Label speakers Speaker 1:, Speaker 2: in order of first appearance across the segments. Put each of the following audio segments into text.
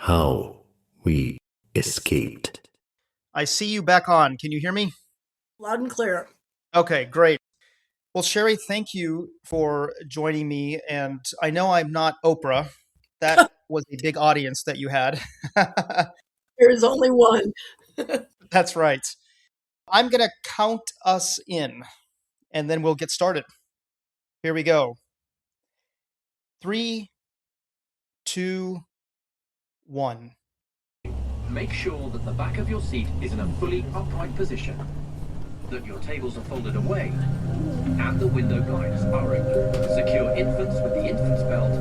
Speaker 1: how we escaped.
Speaker 2: I see you back on. Can you hear me?
Speaker 3: Loud and clear.
Speaker 2: Okay, great. Well, Shari, thank you for joining me. And I know I'm not Oprah. That was a big audience that you had.
Speaker 3: There is only one.
Speaker 2: That's right. I'm going to count us in, and then we'll get started. Here we go. 3, 2, 1.
Speaker 4: Make sure that the back of your seat is in a fully upright position, that your tables are folded away, and the window blinds are open. Secure infants with the infant's belt,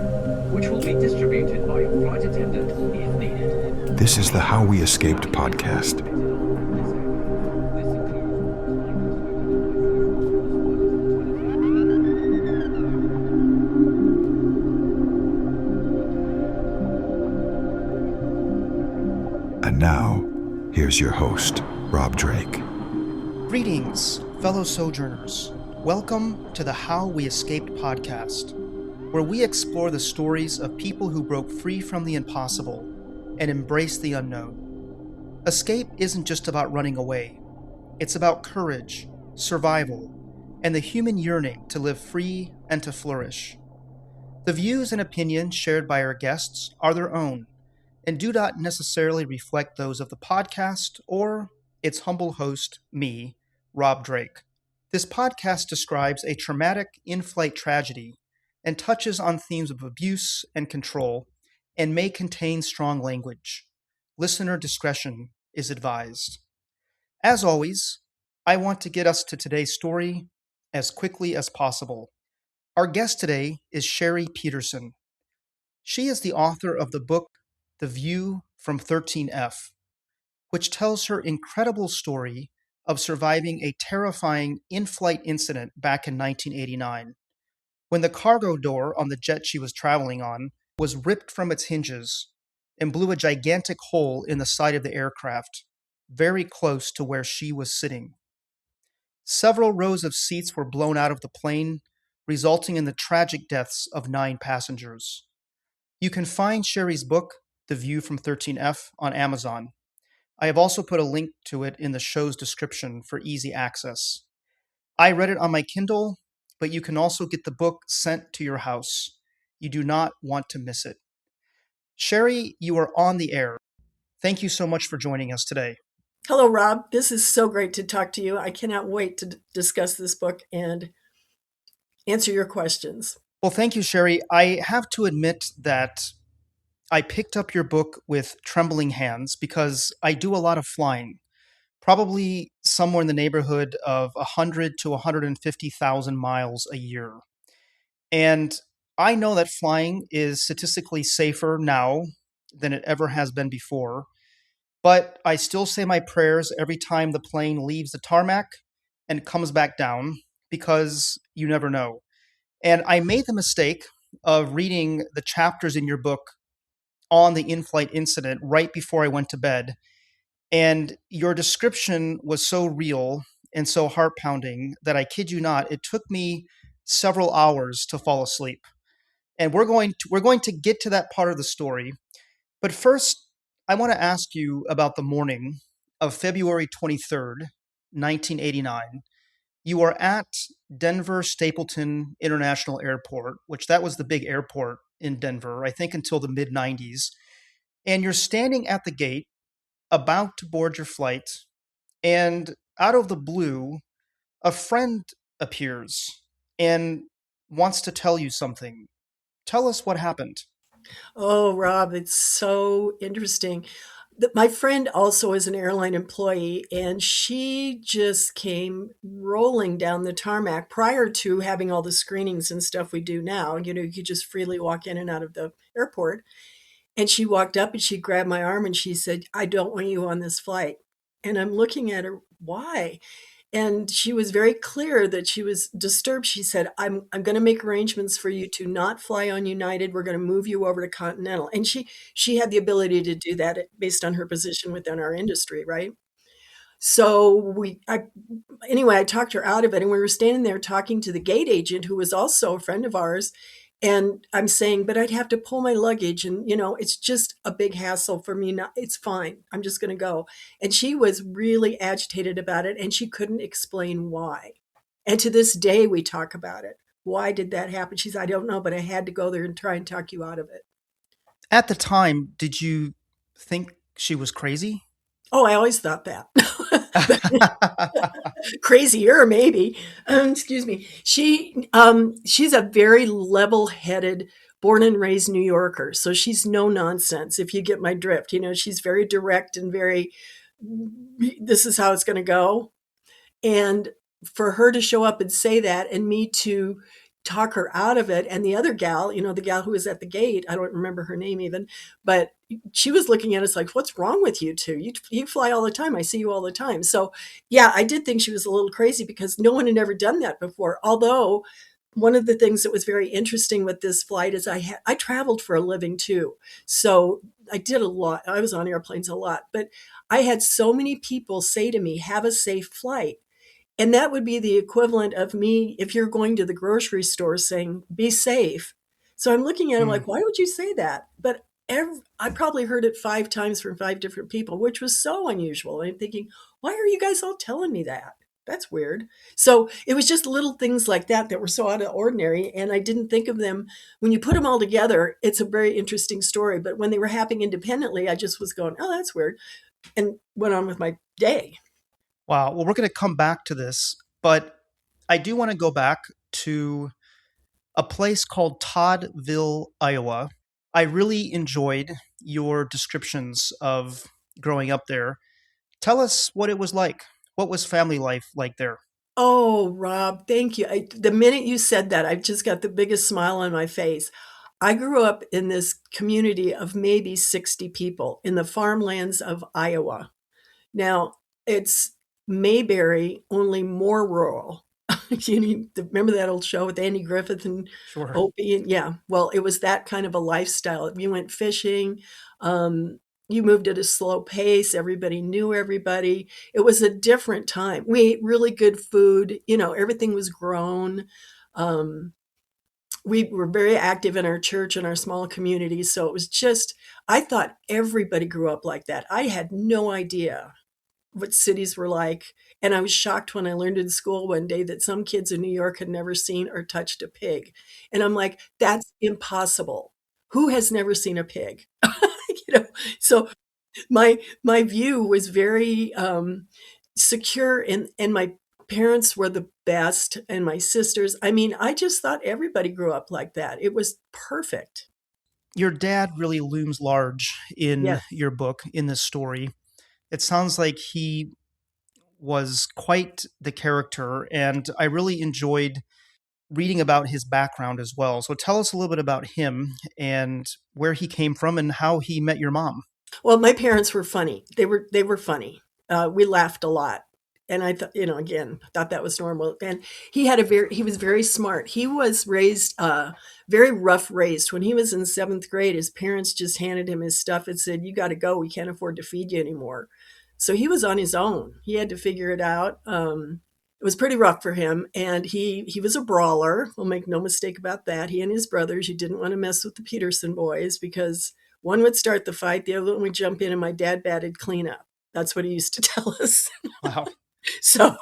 Speaker 4: which will be distributed by your flight attendant if needed.
Speaker 5: This is the How We Escaped podcast. And now, here's your host, Rob Drake.
Speaker 2: Greetings, fellow sojourners. Welcome to the How We Escaped podcast, where we explore the stories of people who broke free from the impossible and embraced the unknown. Escape isn't just about running away. It's about courage, survival, and the human yearning to live free and to flourish. The views and opinions shared by our guests are their own and do not necessarily reflect those of the podcast or its humble host, me, Rob Drake. This podcast describes a traumatic in-flight tragedy and touches on themes of abuse and control and may contain strong language. Listener discretion is advised. As always, I want to get us to today's story as quickly as possible. Our guest today is Shari Peterson. She is the author of the book The View from 13F, which tells her incredible story of surviving a terrifying in-flight incident back in 1989, when the cargo door on the jet she was traveling on was ripped from its hinges and blew a gigantic hole in the side of the aircraft, very close to where she was sitting. Several rows of seats were blown out of the plane, resulting in the tragic deaths of 9 passengers. You can find Shari's book, The View from 13F, on Amazon. I have also put a link to it in the show's description for easy access. I read it on my Kindle, but you can also get the book sent to your house. You do not want to miss it. Shari, you are on the air. Thank you so much for joining us today.
Speaker 3: Hello, Rob. This is so great to talk to you. I cannot wait to discuss this book and answer your questions.
Speaker 2: Well, thank you, Shari. I have to admit that I picked up your book with trembling hands because I do a lot of flying, probably somewhere in the neighborhood of 100 to 150,000 miles a year. And I know that flying is statistically safer now than it ever has been before, but I still say my prayers every time the plane leaves the tarmac and comes back down because you never know. And I made the mistake of reading the chapters in your book on the in-flight incident right before I went to bed. And your description was so real and so heart-pounding that I kid you not, it took me several hours to fall asleep. And we're going to get to that part of the story. But first, I want to ask you about the morning of February 23rd, 1989. You are at Denver Stapleton International Airport, which that was the big airport in Denver, I think until the mid-90s. And you're standing at the gate, about to board your flight, and out of the blue, a friend appears and wants to tell you something. Tell us what happened.
Speaker 3: Oh, Rob, it's so interesting. My friend also is an airline employee, and she just came rolling down the tarmac prior to having all the screenings and stuff we do now. You know, you could just freely walk in and out of the airport. And she walked up and she grabbed my arm and she said, "I don't want you on this flight." And I'm looking at her, why? And she was very clear that she was disturbed. She said, I'm going to make arrangements for you to not fly on United. We're going to move you over to Continental. And she had the ability to do that based on her position within our industry, right? So I talked her out of it, and we were standing there talking to the gate agent, who was also a friend of ours. And I'm saying, but I'd have to pull my luggage and, it's just a big hassle for me. Not, it's fine. I'm just going to go. And she was really agitated about it and she couldn't explain why. And to this day, we talk about it. Why did that happen? She said, I don't know, but I had to go there and try and talk you out of it.
Speaker 2: At the time, did you think she was crazy?
Speaker 3: Oh, I always thought that. Crazier, maybe. Excuse me. She's a very level-headed, born and raised New Yorker, so she's no nonsense. If you get my drift, she's very direct and very. This is how it's going to go, and for her to show up and say that, and me to talk her out of it, and the other gal, the gal who was at the gate, I don't remember her name even, but she was looking at us like, what's wrong with you two? You fly all the time. I see you all the time. So yeah, I did think she was a little crazy because no one had ever done that before. Although one of the things that was very interesting with this flight is I traveled for a living too. So I did a lot. I was on airplanes a lot, but I had so many people say to me, have a safe flight. And that would be the equivalent of me, if you're going to the grocery store, saying, be safe. So I'm looking at him like, why would you say that? But I probably heard it 5 times from 5 different people, which was so unusual. And I'm thinking, why are you guys all telling me that? That's weird. So it was just little things like that that were so out of the ordinary. And I didn't think of them. When you put them all together, it's a very interesting story. But when they were happening independently, I just was going, oh, that's weird. And went on with my day.
Speaker 2: Wow. Well, we're going to come back to this, but I do want to go back to a place called Toddville, Iowa. I really enjoyed your descriptions of growing up there. Tell us what it was like. What was family life like there?
Speaker 3: Oh, Rob, thank you. The minute you said that, I've just got the biggest smile on my face. I grew up in this community of maybe 60 people in the farmlands of Iowa. Now, it's Mayberry, only more rural. Remember that old show with Andy Griffith and
Speaker 2: Sure.
Speaker 3: Opie? And yeah, well, it was that kind of a lifestyle. You went fishing. You moved at a slow pace. Everybody knew everybody. It was a different time. We ate really good food. Everything was grown. We were very active in our church and our small community. So it was just, I thought everybody grew up like that. I had no idea what cities were like. And I was shocked when I learned in school one day that some kids in New York had never seen or touched a pig. And I'm like, that's impossible. Who has never seen a pig? So my view was very secure, and my parents were the best, and my sisters. I mean, I just thought everybody grew up like that. It was perfect.
Speaker 2: Your dad really looms large in
Speaker 3: Yes.
Speaker 2: your book, in this story. It sounds like he was quite the character, and I really enjoyed reading about his background as well. So tell us a little bit about him and where he came from and how he met your mom.
Speaker 3: Well, my parents were funny. They were funny. We laughed a lot. And I thought, again, thought that was normal. And he was very smart. He was raised, very rough raised. When he was in 7th grade, his parents just handed him his stuff and said, you got to go. We can't afford to feed you anymore. So he was on his own. He had to figure it out. It was pretty rough for him. And he was a brawler. We'll make no mistake about that. He and his brothers, you didn't want to mess with the Peterson boys because one would start the fight, the other one would jump in, and my dad batted cleanup. That's what he used to tell us.
Speaker 2: Wow.
Speaker 3: So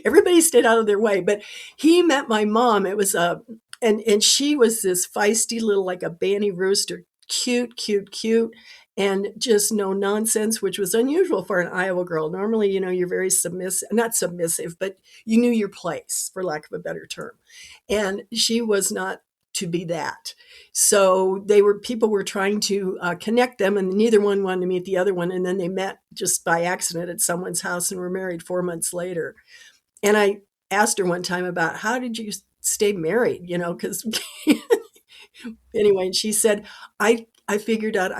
Speaker 3: everybody stayed out of their way. But he met my mom. It was and she was this feisty little, like a banty rooster, cute, cute, cute, and just no nonsense, which was unusual for an Iowa girl. Normally, you're very submissive, not submissive, but you knew your place, for lack of a better term. And she was not to be that. So people were trying to connect them, and neither one wanted to meet the other one. And then they met just by accident at someone's house and were married 4 months later. And I asked her one time about how did you stay married, because anyway, and she said, I figured out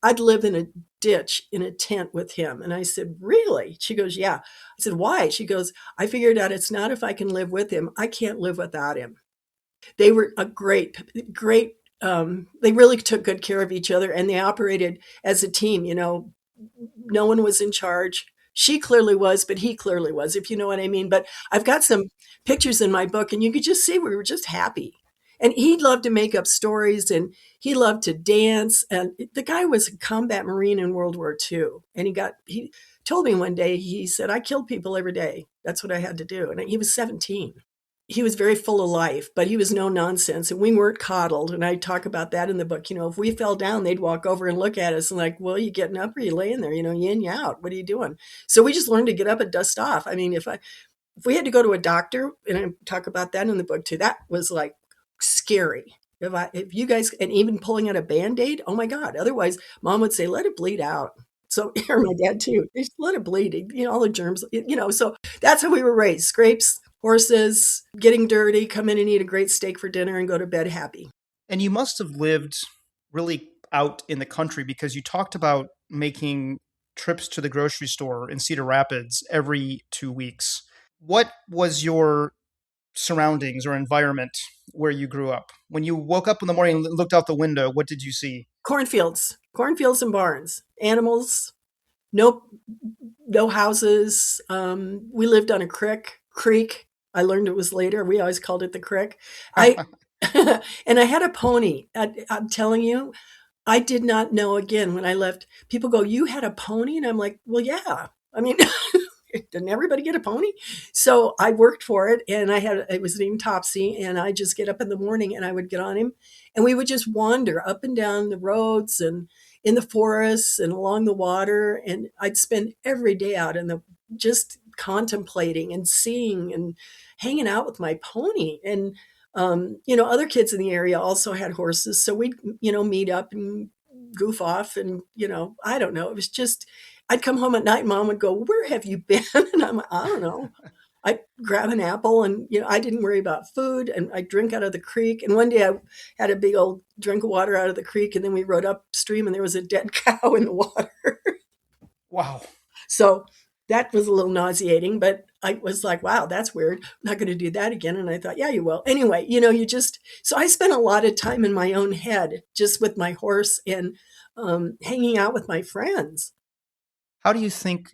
Speaker 3: I'd live in a ditch in a tent with him. And I said, really? She goes, yeah. I said, why? She goes, I figured out it's not if I can live with him. I can't live without him. They were a great, they really took good care of each other, and they operated as a team. No one was in charge. She clearly was, but he clearly was, if you know what I mean. But I've got some pictures in my book, and you could just see we were just happy. And he loved to make up stories, and he loved to dance. And the guy was a combat Marine in World War II. And he told me one day, he said, I killed people every day. That's what I had to do. And he was 17. He was very full of life, but he was no nonsense, and we weren't coddled. And I talk about that in the book. If we fell down, they'd walk over and look at us and like, well, you getting up or you laying there? You in, you out. What are you doing? So we just learned to get up and dust off. I mean, if we had to go to a doctor, and I talk about that in the book too, that was like scary. If you guys, and even pulling out a Band-Aid, oh my God. Otherwise, Mom would say, let it bleed out. So, or my dad too, just let it bleed, all the germs, so that's how we were raised. Scrapes, horses, getting dirty, come in and eat a great steak for dinner and go to bed happy.
Speaker 2: And you must have lived really out in the country, because you talked about making trips to the grocery store in Cedar Rapids every 2 weeks. What was your surroundings or environment where you grew up? When you woke up in the morning and looked out the window, what did you see?
Speaker 3: Cornfields and barns, animals, no houses. We lived on a creek. I learned it was later. We always called it the creek. And I had a pony. I'm telling you, I did not know, again, when I left, people go, you had a pony? And I'm like, well, yeah. I mean, didn't everybody get a pony? So I worked for it, and it was named Topsy, and I just get up in the morning and I would get on him, and we would just wander up and down the roads and in the forests and along the water. And I'd spend every day out just contemplating and seeing and hanging out with my pony. And, other kids in the area also had horses. So we'd, meet up and goof off. And, I don't know. It was just, I'd come home at night and Mom would go, where have you been? And I'm like, I don't know. I'd grab an apple, and, I didn't worry about food, and I'd drink out of the creek. And one day I had a big old drink of water out of the creek, and then we rode upstream and there was a dead cow in the water. Wow. So that was a little nauseating, but I was like, wow, that's weird. I'm not going to do that again. And I thought, yeah, you will. Anyway, so I spent a lot of time in my own head, just with my horse and hanging out with my friends.
Speaker 2: How do you think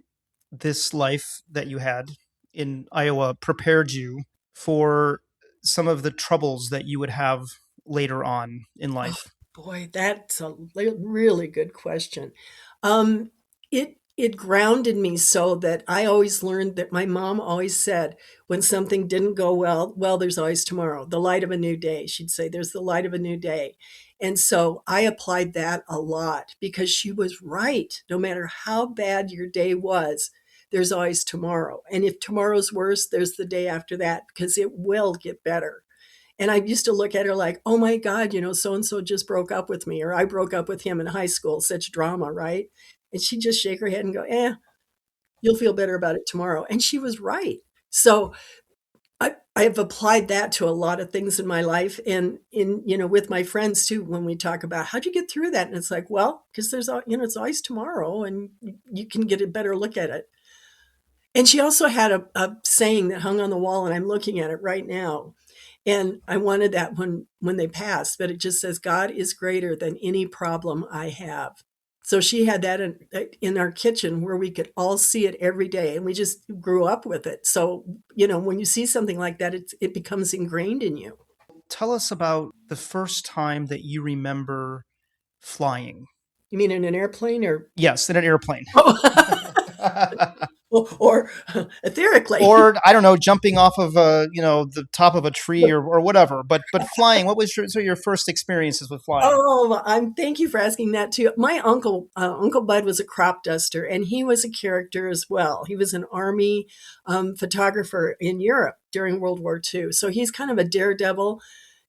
Speaker 2: this life that you had in Iowa prepared you for some of the troubles that you would have later on in life?
Speaker 3: Oh, boy, that's a really good question. It grounded me so that I always learned that my mom always said, when something didn't go well, there's always tomorrow, the light of a new day. She'd say, there's the light of a new day. And so I applied that a lot, because she was right. No matter how bad your day was, there's always tomorrow. And if tomorrow's worse, there's the day after that, because it will get better. And I used to look at her like, oh my God, so-and-so just broke up with me, or I broke up with him in high school, such drama, right? And she'd just shake her head and go, you'll feel better about it tomorrow. And she was right. So I've applied that to a lot of things in my life, and with my friends too, when we talk about how'd you get through that? And it's like, well, because there's, it's always tomorrow, and you can get a better look at it. And she also had a saying that hung on the wall, and I'm looking at it right now. And I wanted that when they passed, but it just says, God is greater than any problem I have. So she had that in our kitchen where we could all see it every day, and we just grew up with it. So, when you see something like that, it becomes ingrained in you.
Speaker 2: Tell us about the first time that you remember flying.
Speaker 3: You mean in an airplane, or?
Speaker 2: Yes, in an airplane.
Speaker 3: Or etherically.
Speaker 2: Or, I don't know, jumping off of the top of a tree or whatever. But flying, what was your first experiences with flying?
Speaker 3: Oh, thank you for asking that too. My uncle Bud, was a crop duster, and he was a character as well. He was an Army photographer in Europe during World War II. So he's kind of a daredevil.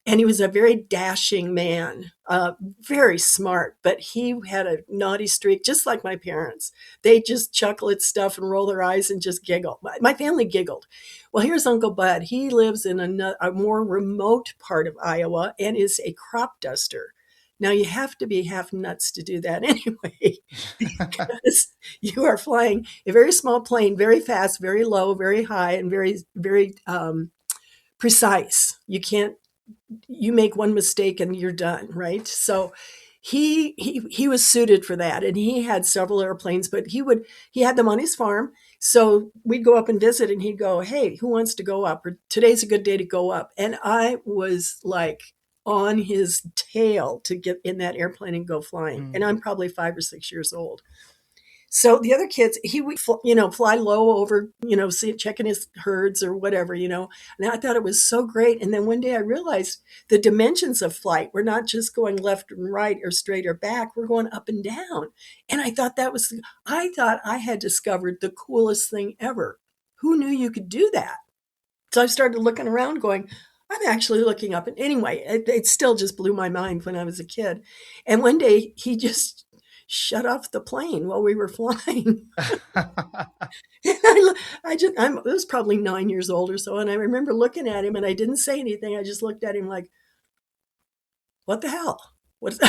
Speaker 3: And he was a very dashing man, very smart, but he had a naughty streak, just like my parents. They just chuckle at stuff and roll their eyes and just giggle. My family giggled. Well, here's Uncle Bud. He lives in a more remote part of Iowa and is a crop duster. Now, you have to be half nuts to do that anyway, because you are flying a very small plane, very fast, very low, very high, and very, very precise. You make one mistake and you're done, right? So he was suited for that, and he had several airplanes, but he had them on his farm. So we'd go up and visit, and he'd go, hey, who wants to go up? Or today's a good day to go up. And I was like on his tail to get in that airplane and go flying. And I'm probably 5 or 6 years old. So the other kids, he would, fly low over, checking his herds or whatever, and I thought it was so great. And then one day I realized the dimensions of flight were not just going left and right or straight or back, we're going up and down. And I thought I had discovered the coolest thing ever. Who knew you could do that? So I started looking around going, I'm actually looking up. And anyway, it still just blew my mind when I was a kid. And one day he just shut off the plane while we were flying. I was probably 9 years old or so. And I remember looking at him and I didn't say anything. I just looked at him like, what the hell? What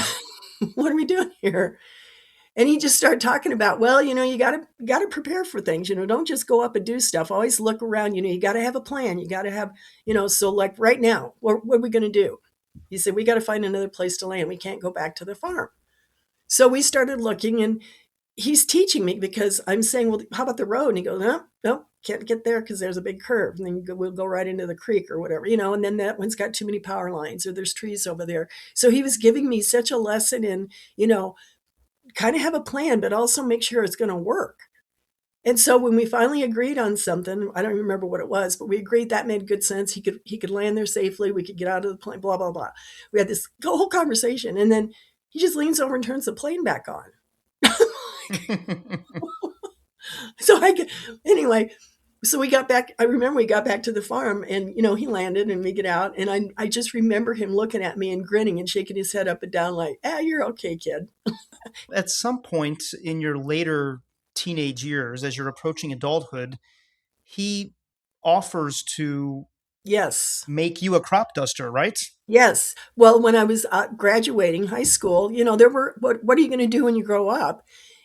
Speaker 3: are we doing here? And he just started talking about, well, you got to prepare for things, don't just go up and do stuff. Always look around, you got to have a plan. You got to have, so like right now, what are we going to do? He said, we got to find another place to land. We can't go back to the farm. So we started looking and he's teaching me because I'm saying, well, how about the road? And he goes, no, can't get there because there's a big curve. And then we'll go right into the creek or whatever, and then that one's got too many power lines or there's trees over there. So he was giving me such a lesson in, kind of have a plan, but also make sure it's going to work. And so when we finally agreed on something, I don't remember what it was, but we agreed that made good sense. He could land there safely. We could get out of the plane, blah, blah, blah. We had this whole conversation. And then he just leans over and turns the plane back on. So we got back. I remember we got back to the farm and, he landed and we get out. And I just remember him looking at me and grinning and shaking his head up and down like, you're okay, kid.
Speaker 2: At some point in your later teenage years, as you're approaching adulthood, he offers to make you a crop duster, right?
Speaker 3: Yes. Well, when I was graduating high school, there were, what are you going to do when you grow up?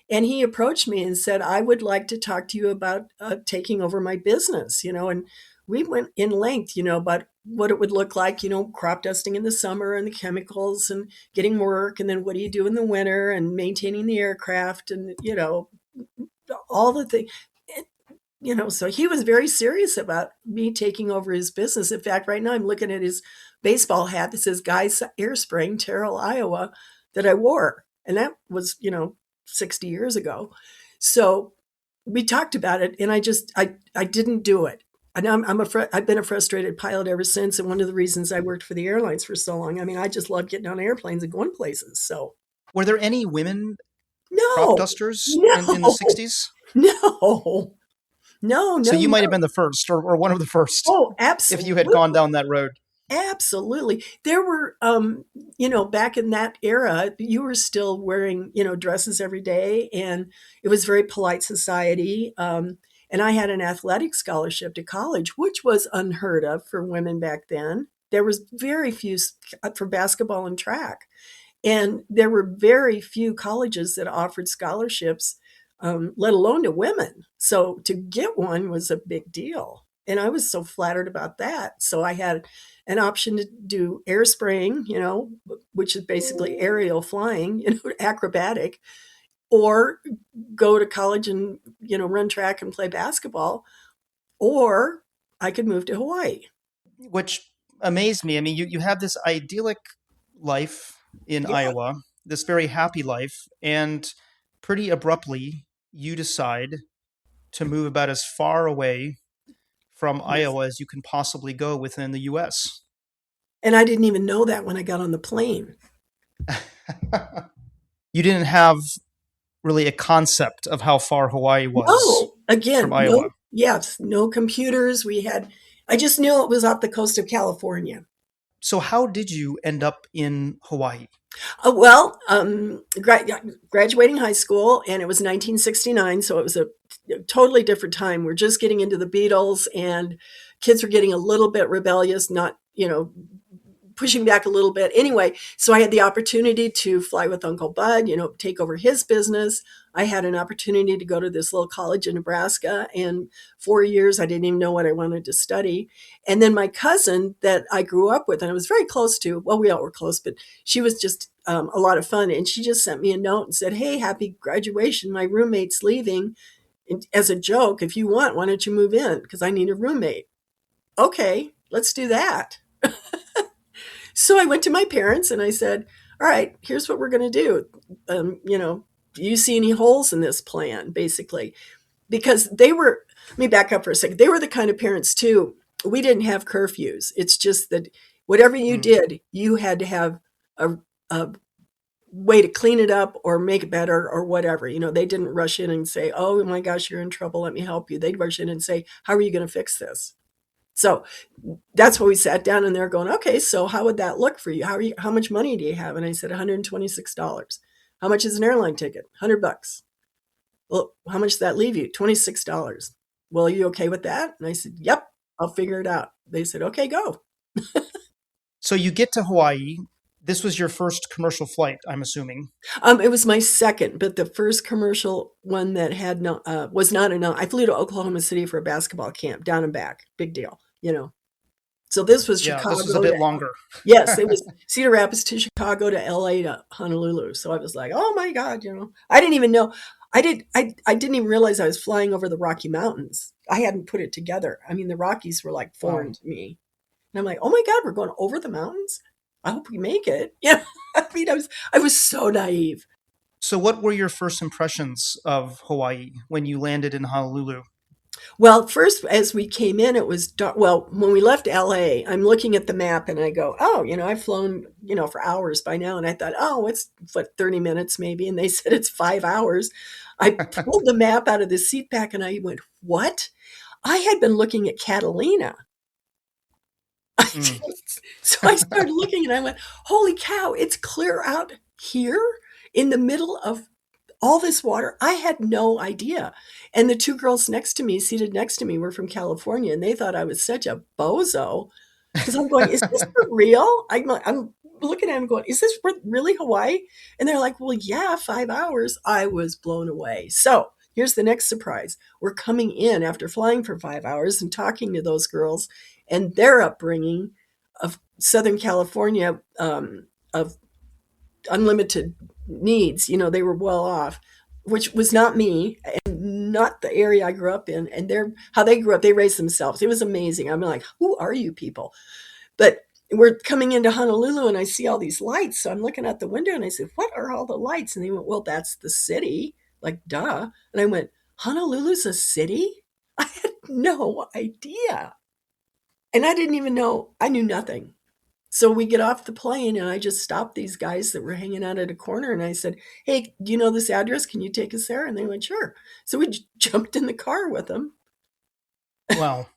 Speaker 3: And he approached me and said, I would like to talk to you about taking over my business, and we went in length, about what it would look like, crop dusting in the summer and the chemicals and getting work. And then what do you do in the winter and maintaining the aircraft and, all the things. So he was very serious about me taking over his business. In fact, right now I'm looking at his baseball hat that says Guy's Air Spraying, Terrell, Iowa, that I wore. And that was, 60 years ago. So we talked about it and I didn't do it. And I've been a frustrated pilot ever since. And one of the reasons I worked for the airlines for so long, I just love getting on airplanes and going places. So
Speaker 2: were there any women crop dusters in the 60s?
Speaker 3: No.
Speaker 2: So you might have been the first or one of the first.
Speaker 3: Oh, absolutely.
Speaker 2: If you had gone down that road.
Speaker 3: Absolutely. There were, back in that era, you were still wearing, dresses every day and it was very polite society. And I had an athletic scholarship to college, which was unheard of for women back then. There was very few for basketball and track. And there were very few colleges that offered scholarships, let alone to women. So to get one was a big deal. And I was so flattered about that. So I had an option to do air spraying, which is basically aerial flying, acrobatic, or go to college and, run track and play basketball, or I could move to Hawaii.
Speaker 2: Which amazed me. You have this idyllic life in Iowa, this very happy life, and pretty abruptly you decide to move about as far away from Iowa as you can possibly go within the U.S.
Speaker 3: And I didn't even know that when I got on the plane.
Speaker 2: You didn't have really a concept of how far Hawaii was from Iowa.
Speaker 3: No computers. I just knew it was off the coast of California.
Speaker 2: So how did you end up in Hawaii?
Speaker 3: Graduating high school, and it was 1969, so it was a totally different time. We're just getting into the Beatles, and kids were getting a little bit rebellious, not, pushing back a little bit. Anyway, so I had the opportunity to fly with Uncle Bud, take over his business. I had an opportunity to go to this little college in Nebraska, and 4 years, I didn't even know what I wanted to study. And then my cousin that I grew up with, and I was very close to, well, we all were close, but she was just a lot of fun. And she just sent me a note and said, hey, happy graduation. My roommate's leaving. And as a joke, if you want, why don't you move in? Because I need a roommate. Okay, let's do that. So I went to my parents and I said, all right, here's what we're going to do. Do you see any holes in this plan, basically? Because let me back up for a second. They were the kind of parents, too. We didn't have curfews. It's just that whatever you did, you had to have a way to clean it up or make it better or whatever. They didn't rush in and say, oh my gosh, you're in trouble. Let me help you. They'd rush in and say, how are you going to fix this? So that's why we sat down and they're going, okay, so how would that look for you? How much money do you have? And I said, $126. How much is an airline ticket? $100. Well, how much does that leave you? $26. Well, are you okay with that? And I said, yep, I'll figure it out. They said, okay, go.
Speaker 2: So you get to Hawaii. This was your first commercial flight, I'm assuming.
Speaker 3: It was my second, but the first commercial one that had was not enough. I flew to Oklahoma City for a basketball camp, down and back, big deal, So this was Chicago.
Speaker 2: This was a bit longer.
Speaker 3: Yes, it was Cedar Rapids to Chicago to LA to Honolulu. So I was like, oh my God, I didn't even know. I didn't even realize I was flying over the Rocky Mountains. I hadn't put it together. I mean, the Rockies were like foreign to me. And I'm like, oh my God, we're going over the mountains? I hope we make it. I mean, I was so naive.
Speaker 2: So what were your first impressions of Hawaii when you landed in Honolulu?
Speaker 3: Well, first, as we came in, it was dark. Well, when we left LA, I'm looking at the map and I go, oh, I've flown, for hours by now. And I thought, oh, it's 30 minutes maybe. And they said it's 5 hours. I pulled the map out of the seat back and I went, what? I had been looking at Catalina. So I started looking and I went, holy cow, it's clear out here in the middle of all this water. I had no idea. And the two girls seated next to me, were from California, and they thought I was such a bozo. Because I'm going, is this for real? I'm looking at them going, is this really Hawaii? And they're like, well, yeah, 5 hours. I was blown away. So here's the next surprise. We're coming in after flying for 5 hours and talking to those girls and their upbringing of Southern California, of unlimited needs. They were well off, which was not me and not the area I grew up in. And how they grew up, they raised themselves. It was amazing. I'm like, who are you people? But we're coming into Honolulu and I see all these lights. So I'm looking out the window and I said, what are all the lights? And they went, well, that's the city. Like, duh. And I went, Honolulu's a city? I had no idea. And I didn't even know, I knew nothing. So we get off the plane and I just stopped these guys that were hanging out at a corner and I said, hey, do you know this address? Can you take us there? And they went, sure. So we jumped in the car with them.
Speaker 2: Wow.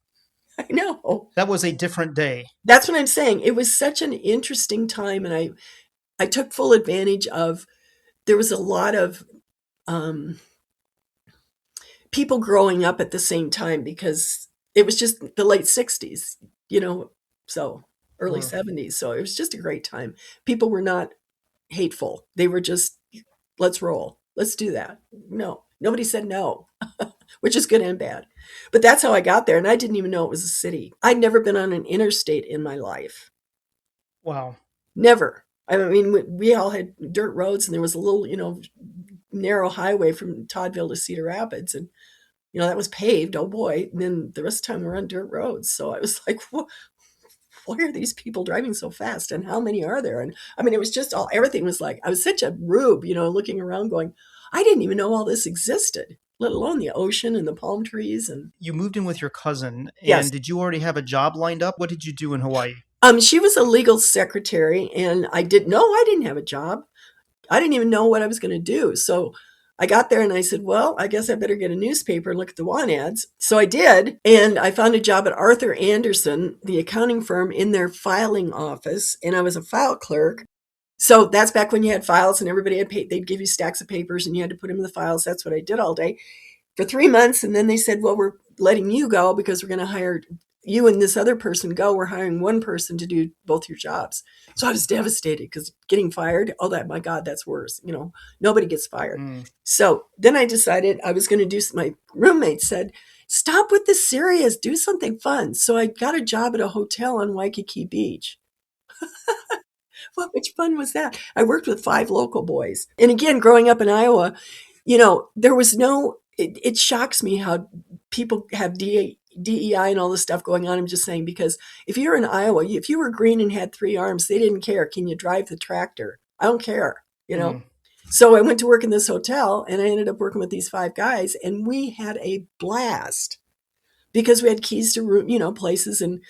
Speaker 3: I know.
Speaker 2: That was a different day.
Speaker 3: That's what I'm saying. It was such an interesting time and I took full advantage of, there was a lot of people growing up at the same time because it was just the late 60s, so early 70s. So it was just a great time. People were not hateful. They were just, let's roll. Let's do that. No, nobody said no, which is good and bad. But that's how I got there. And I didn't even know it was a city. I'd never been on an interstate in my life.
Speaker 2: Wow.
Speaker 3: Never. I mean, we all had dirt roads and there was a little, narrow highway from Toddville to Cedar Rapids. And, that was paved. Oh boy. And then the rest of the time we're on dirt roads. So I was like, why are these people driving so fast? And how many are there? And I mean, it was just everything was like, I was such a rube, looking around going, I didn't even know all this existed, let alone the ocean and the palm trees. And
Speaker 2: you moved in with your cousin. And
Speaker 3: yes.
Speaker 2: Did you already have a job lined up? What did you do in Hawaii?
Speaker 3: She was a legal secretary and I didn't have a job. I didn't even know what I was going to do. So I got there and I said, well, I guess I better get a newspaper and look at the want ads. So I did. And I found a job at Arthur Anderson, the accounting firm, in their filing office. And I was a file clerk. So that's back when you had files and everybody had paid. They'd give you stacks of papers and you had to put them in the files. That's what I did all day for 3 months. And then they said, well, we're letting you go because we're going to hire you and this other person go. We're hiring one person to do both your jobs. So I was devastated because getting fired, my God, that's worse. Nobody gets fired. So then I decided I was going to my roommate said, stop with the serious, do something fun. So I got a job at a hotel on Waikiki Beach. Well, which fun was that? I worked with 5 local boys. And again, growing up in Iowa, there was it shocks me how people have DEI and all this stuff going on. I'm just saying, because if you're in Iowa, if you were green and had 3 arms, they didn't care. Can you drive the tractor? I don't care, you know? So I went to work in this hotel, and I ended up working with these 5 guys, and we had a blast because we had keys to room, you know, places, and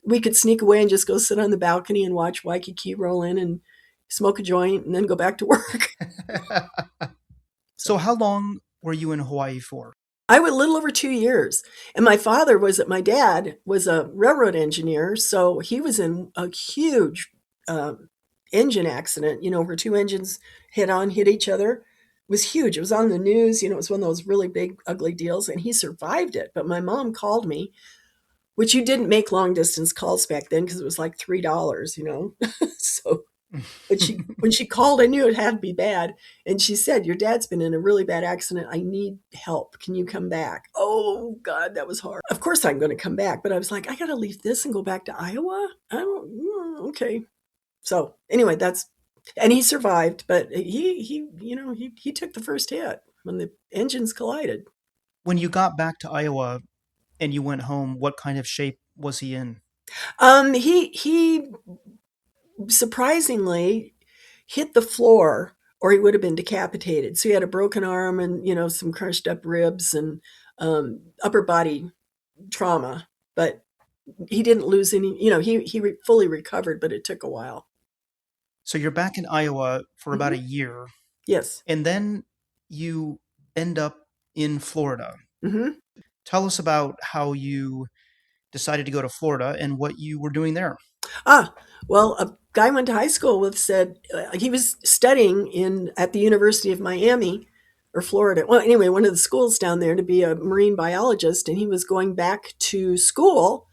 Speaker 3: we could sneak away and just go sit on the balcony and watch Waikiki roll in and smoke a joint and then go back to work.
Speaker 2: So how long were you in Hawaii for?
Speaker 3: I went a little over 2 years. And my dad was a railroad engineer. So he was in a huge engine accident, you know, where 2 engines hit each other. It was huge. It was on the news. You know, it was one of those really big, ugly deals. And he survived it. But my mom called me, which you didn't make long distance calls back then because it was like $3, you know. So but when she called, I knew it had to be bad. And she said, your dad's been in a really bad accident. I need help. Can you come back? Oh, God, that was hard. Of course I'm going to come back. But I was like, I got to leave this and go back to Iowa? Okay. So anyway, and he survived. But he took the first hit when the engines collided.
Speaker 2: When you got back to Iowa and you went home, what kind of shape was he in?
Speaker 3: He surprisingly hit the floor or he would have been decapitated. So he had a broken arm and, you know, some crushed up ribs and upper body trauma, but he didn't lose any, you know, he fully recovered, but it took a while.
Speaker 2: So you're back in Iowa for about a year.
Speaker 3: Yes.
Speaker 2: And then you end up in Florida.
Speaker 3: Mm-hmm.
Speaker 2: Tell us about how you decided to go to Florida and what you were doing there.
Speaker 3: Well, a guy I went to high school with said he was studying at the University of Miami or Florida. Well, anyway, one of the schools down there to be a marine biologist. And he was going back to school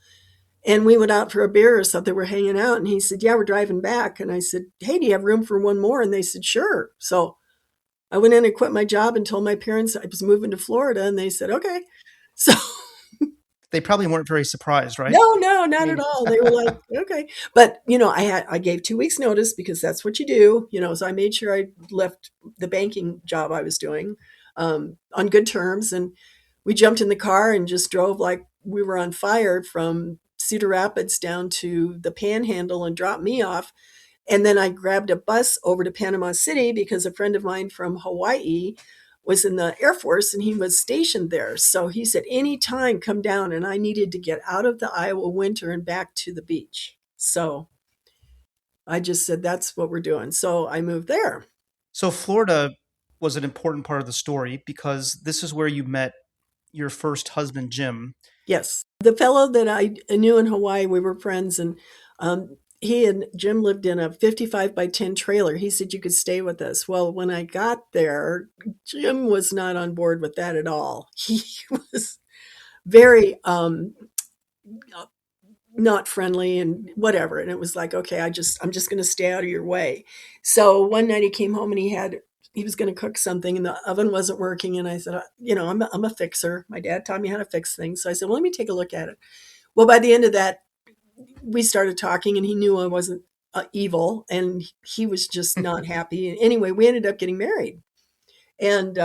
Speaker 3: and we went out for a beer or something. We're hanging out and he said, yeah, we're driving back. And I said, hey, do you have room for one more? And they said, sure. So I went in and quit my job and told my parents I was moving to Florida and they said, okay. So
Speaker 2: they probably weren't very surprised, right?
Speaker 3: No, not at all. They were like, okay. But, you know, I gave 2 weeks notice because that's what you do, you know, so I made sure I left the banking job I was doing on good terms. And we jumped in the car and just drove like we were on fire from Cedar Rapids down to the Panhandle and dropped me off. And then I grabbed a bus over to Panama City because a friend of mine from Hawaii was in the Air Force and he was stationed there. So he said, anytime, come down. And I needed to get out of the Iowa winter and back to the beach. So I just said, that's what we're doing. So I moved there.
Speaker 2: So Florida was an important part of the story because this is where you met your first husband, Jim.
Speaker 3: Yes. The fellow that I knew in Hawaii, we were friends, and he and Jim lived in a 55 by 10 trailer. He said, you could stay with us. Well, when I got there, Jim was not on board with that at all. He was very not friendly and whatever. And it was like, okay, I'm just going to stay out of your way. So one night he came home and he was going to cook something and the oven wasn't working. And I said, you know, I'm a fixer. My dad taught me how to fix things. So I said, well, let me take a look at it. Well, by the end of that, we started talking and he knew I wasn't evil and he was just not happy. And anyway, we ended up getting married and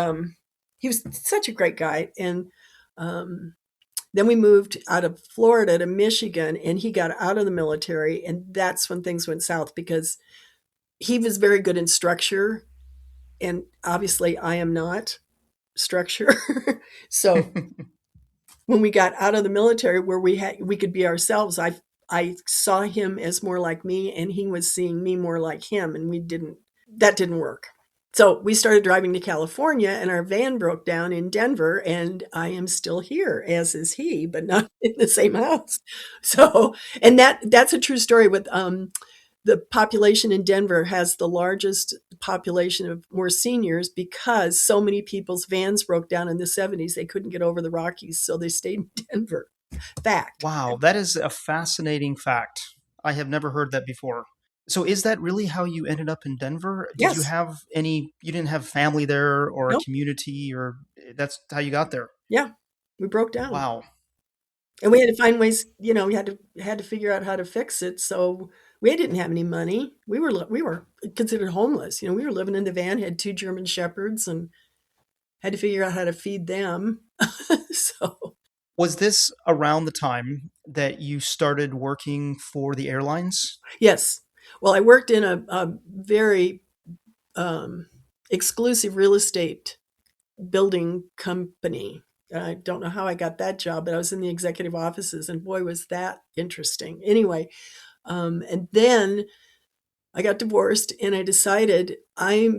Speaker 3: he was such a great guy. And then we moved out of Florida to Michigan and he got out of the military. And that's when things went south because he was very good in structure. And obviously I am not structure. So when we got out of the military where we could be ourselves, I saw him as more like me and he was seeing me more like him and that didn't work. So we started driving to California and our van broke down in Denver and I am still here, as is he, but not in the same house. So, and that's a true story with the population in Denver has the largest population of more seniors because so many people's vans broke down in the 70s. They couldn't get over the Rockies, so they stayed in Denver. Fact.
Speaker 2: Wow, that is a fascinating fact. I have never heard that before. So is that really how you ended up in Denver? Did
Speaker 3: Yes.
Speaker 2: you didn't have family there or
Speaker 3: Nope.
Speaker 2: a community or that's how you got there?
Speaker 3: Yeah, we broke down.
Speaker 2: Wow.
Speaker 3: And we had to find ways, you know, we had to figure out how to fix it. So we didn't have any money. We were considered homeless. You know, we were living in the van, had 2 German Shepherds and had to figure out how to feed them. So
Speaker 2: Was this around the time that you started working for the airlines?
Speaker 3: Yes. Well, I worked in a very um, exclusive real estate building company. I don't know how I got that job, but I was in the executive offices, and boy, was that interesting. Anyway, and then I got divorced, and I decided I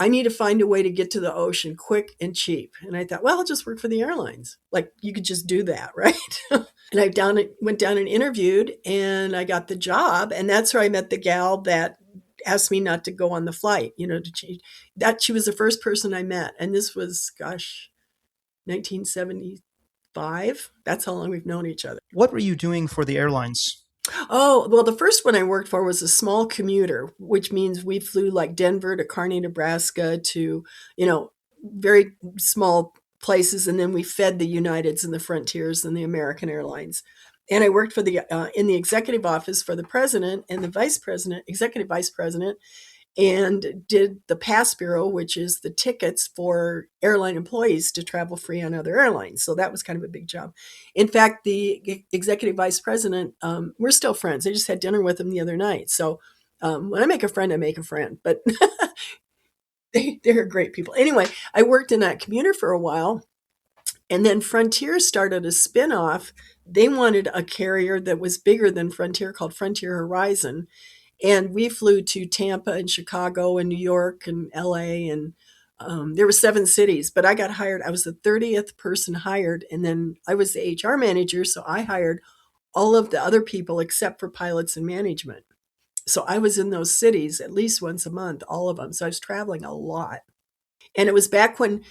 Speaker 3: need to find a way to get to the ocean quick and cheap. And I thought, well, I'll just work for the airlines. Like you could just do that, right? And went down and interviewed, and I got the job, and that's where I met the gal that asked me not to go on the flight. That she was the first person I met, and this was, gosh, 1975. That's how long we've known each other.
Speaker 2: What were you doing for the airlines?
Speaker 3: Oh, well, the first one I worked for was a small commuter, which means we flew like Denver to Kearney, Nebraska to, very small places. And then we fed the Uniteds and the Frontiers and the American Airlines. And I worked for in the executive office for the president and the vice president, executive vice president, and did the Pass Bureau, which is the tickets for airline employees to travel free on other airlines. So that was kind of a big job. In fact, the executive vice president, we're still friends. I just had dinner with him the other night. So when I make a friend, I make a friend. But they're great people. Anyway, I worked in that commuter for a while. And then Frontier started a spinoff. They wanted a carrier that was bigger than Frontier called Frontier Horizon. And we flew to Tampa and Chicago and New York and LA. And there were 7 cities, but I got hired. I was the 30th person hired. And then I was the HR manager. So I hired all of the other people except for pilots and management. So I was in those cities at least once a month, all of them. So I was traveling a lot. And it was back when,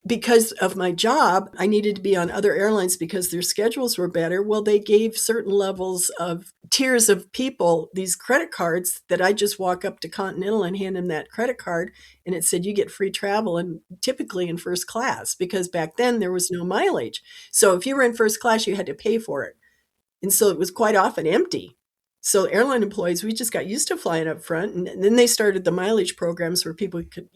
Speaker 3: because of my job, I needed to be on other airlines because their schedules were better. Well, they gave certain levels of tiers of people these credit cards that I just walk up to Continental and hand them that credit card. And it said, you get free travel, and typically in first class, because back then there was no mileage. So if you were in first class, you had to pay for it. And so it was quite often empty. So airline employees, we just got used to flying up front. And then they started the mileage programs where people could,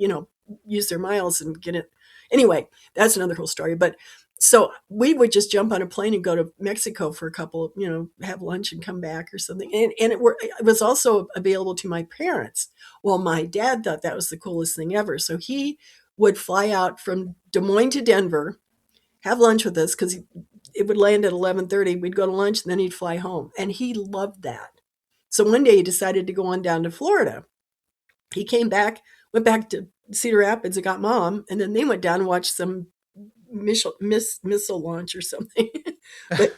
Speaker 3: use their miles and get it. Anyway, that's another whole story. But so we would just jump on a plane and go to Mexico for a couple, have lunch and come back or something. And it was also available to my parents. Well, my dad thought that was the coolest thing ever. So he would fly out from Des Moines to Denver, have lunch with us because it would land at 11:30. We'd go to lunch and then he'd fly home. And he loved that. So one day he decided to go on down to Florida. He came back, went back to Cedar Rapids and got Mom, and then they went down and watched some missile launch or something. But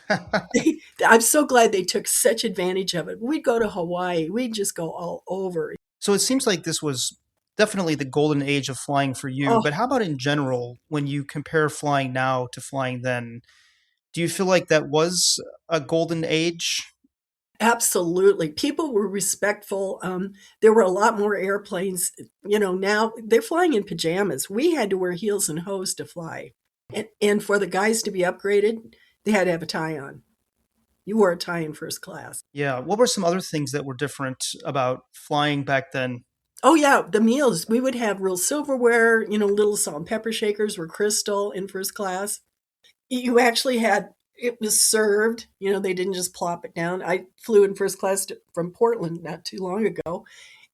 Speaker 3: I'm so glad they took such advantage of it. We'd go to Hawaii. We'd just go all over.
Speaker 2: So it seems like this was definitely the golden age of flying for you.
Speaker 3: Oh.
Speaker 2: But how about in general, when you compare flying now to flying then? Do you feel like that was a golden age?
Speaker 3: Absolutely. People were respectful. There were a lot more airplanes. Now they're flying in pajamas. We had to wear heels and hose to fly. And for the guys to be upgraded, they had to have a tie on. You wore a tie in first class.
Speaker 2: Yeah. What were some other things that were different about flying back then?
Speaker 3: Oh, yeah. The meals. We would have real silverware, little salt and pepper shakers were crystal in first class. You actually had, it was served, they didn't just plop it down. I flew in first class from Portland not too long ago,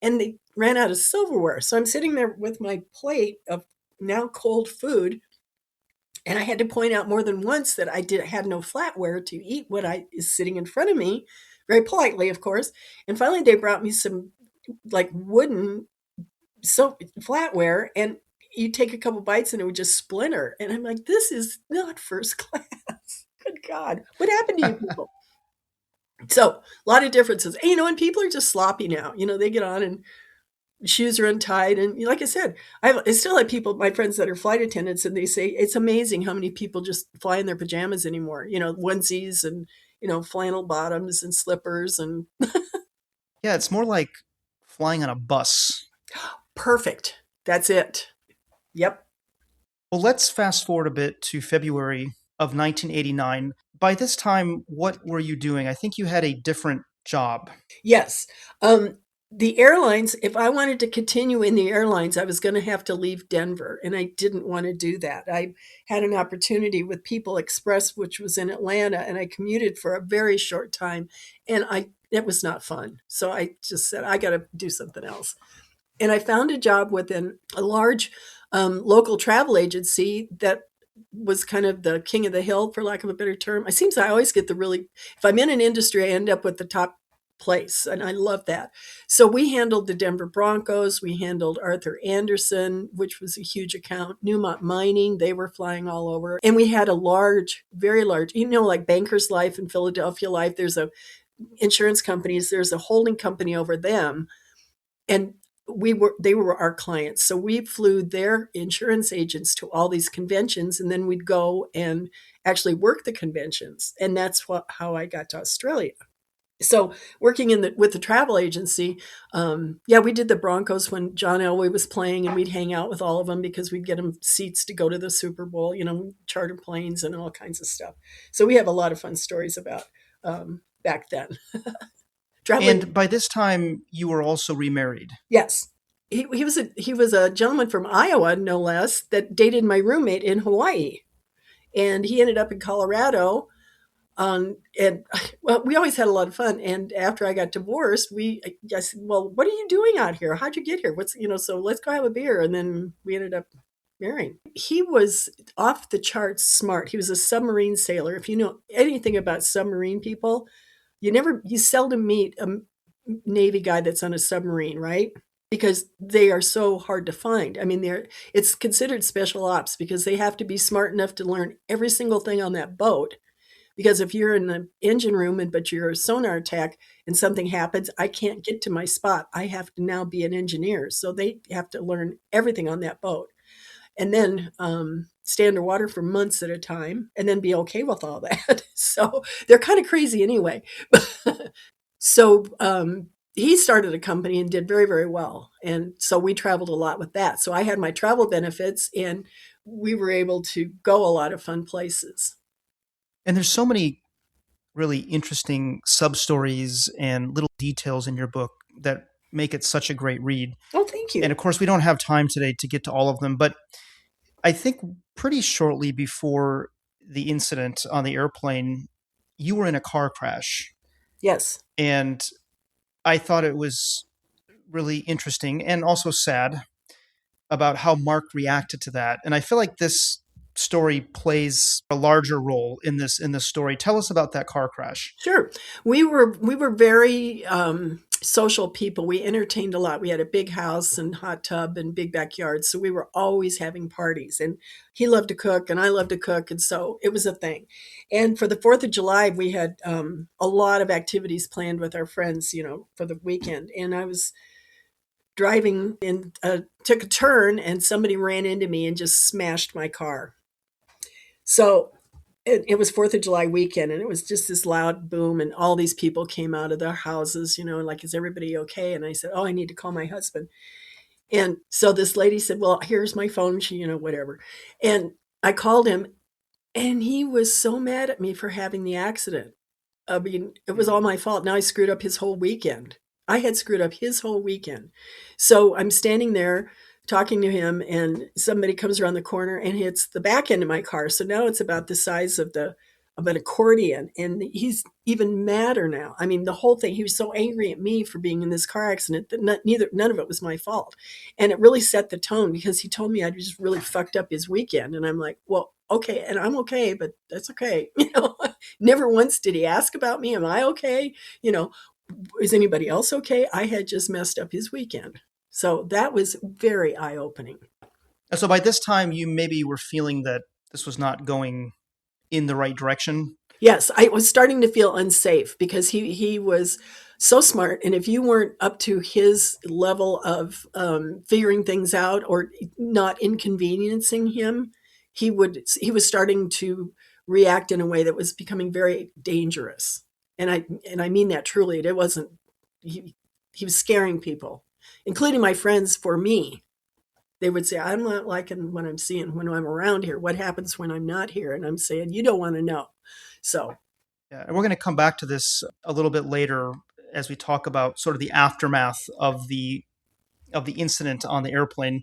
Speaker 3: and they ran out of silverware. So I'm sitting there with my plate of now cold food, and I had to point out more than once that I had no flatware to eat what is sitting in front of me, very politely, of course. And finally, they brought me some like wooden flatware, and you take a couple bites and it would just splinter. And I'm like, this is not first class. Good God. What happened to you people? So a lot of differences. And people are just sloppy now. They get on and shoes are untied. And like I said, I still have people, my friends that are flight attendants, and they say, it's amazing how many people just fly in their pajamas anymore, onesies and, flannel bottoms and slippers. And
Speaker 2: Yeah, it's more like flying on a bus.
Speaker 3: Perfect. That's it. Yep.
Speaker 2: Well, let's fast forward a bit to February of 1989. By this time, what were you doing? I think you had a different job.
Speaker 3: Yes. the airlines, if I wanted to continue in the airlines, I was going to have to leave Denver, and I didn't want to do that. I had an opportunity with People Express, which was in Atlanta, and I commuted for a very short time, and it was not fun. So I just said, I got to do something else. And I found a job within a large local travel agency that was kind of the king of the hill, for lack of a better term. It seems I always get if I'm in an industry, I end up with the top place, and I love that. So we handled the Denver Broncos, we handled Arthur Anderson, which was a huge account, Newmont Mining, they were flying all over. And we had a large, very large, like Bankers Life and Philadelphia Life, there's a insurance companies, there's a holding company over them. And they were our clients. So we flew their insurance agents to all these conventions, and then we'd go and actually work the conventions. And that's how I got to Australia. So working with the travel agency, we did the Broncos when John Elway was playing, and we'd hang out with all of them because we'd get them seats to go to the Super Bowl, charter planes and all kinds of stuff. So we have a lot of fun stories about back then.
Speaker 2: Traveling. And by this time, you were also remarried.
Speaker 3: Yes. He was a gentleman from Iowa, no less, that dated my roommate in Hawaii. And he ended up in Colorado. And we always had a lot of fun. And after I got divorced, I said, well, what are you doing out here? How'd you get here? So let's go have a beer. And then we ended up marrying. He was off the charts smart. He was a submarine sailor. If you know anything about submarine people, you seldom meet a Navy guy that's on a submarine, right? Because they are so hard to find. I mean, it's considered special ops because they have to be smart enough to learn every single thing on that boat. Because if you're in the engine room but you're a sonar tech and something happens, I can't get to my spot. I have to now be an engineer. So they have to learn everything on that boat. And then stay underwater for months at a time and then be okay with all that. So they're kind of crazy anyway. So he started a company and did very, very well. And so we traveled a lot with that. So I had my travel benefits and we were able to go a lot of fun places.
Speaker 2: And there's so many really interesting sub-stories and little details in your book that make it such a great read.
Speaker 3: Oh, thank you.
Speaker 2: And of course, we don't have time today to get to all of them, but I think pretty shortly before the incident on the airplane, you were in a car crash.
Speaker 3: Yes.
Speaker 2: And I thought it was really interesting and also sad about how Mark reacted to that. And I feel like this story plays a larger role in this story. Tell us about that car crash.
Speaker 3: Sure. We were very social people. We entertained a lot. We had a big house and hot tub and big backyard. So we were always having parties, and he loved to cook and I loved to cook. And so it was a thing. And for the 4th of July, we had a lot of activities planned with our friends, for the weekend. And I was driving and took a turn and somebody ran into me and just smashed my car. So it was 4th of July weekend, and it was just this loud boom, and all these people came out of their houses, like, is everybody okay? And I said, oh, I need to call my husband. And so this lady said, well, here's my phone, whatever. And I called him, and he was so mad at me for having the accident. I mean, it was all my fault. Now I screwed up his whole weekend. I had screwed up his whole weekend. So I'm standing there talking to him, and somebody comes around the corner and hits the back end of my car. So now it's about the size of an accordion, and he's even madder now. I mean, the whole thing, he was so angry at me for being in this car accident that none of it was my fault. And it really set the tone because he told me I just really fucked up his weekend. And I'm like, well, okay. And I'm okay, but that's okay. Never once did he ask about me. Am I okay? Is anybody else okay? I had just messed up his weekend. So that was very eye-opening.
Speaker 2: So by this time, you maybe were feeling that this was not going in the right direction?
Speaker 3: Yes, I was starting to feel unsafe because he was so smart. And if you weren't up to his level of figuring things out or not inconveniencing him, he was starting to react in a way that was becoming very dangerous. And I mean that truly. It wasn't, he was scaring people, including my friends, for me. They would say, I'm not liking what I'm seeing when I'm around here. What happens when I'm not here? And I'm saying, you don't want to know. So.
Speaker 2: Yeah, and we're going to come back to this a little bit later as we talk about sort of the aftermath of the incident on the airplane.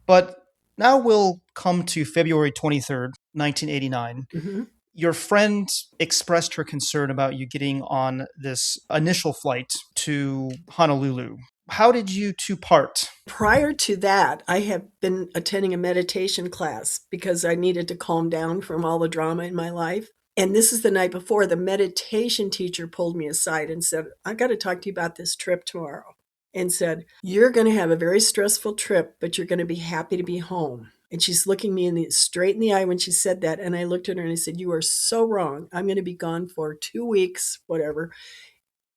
Speaker 2: But now we'll come to February 23rd, 1989.
Speaker 3: Mm-hmm.
Speaker 2: Your friend expressed her concern about you getting on this initial flight to Honolulu. How did you two part?
Speaker 3: Prior to that, I have been attending a meditation class because I needed to calm down from all the drama in my life. And this is the night before. The meditation teacher pulled me aside and said, I got to talk to you about this trip tomorrow. And said, you're going to have a very stressful trip, but you're going to be happy to be home. And she's looking me straight in the eye when she said that. And I looked at her and I said, you are so wrong. I'm going to be gone for 2 weeks, whatever.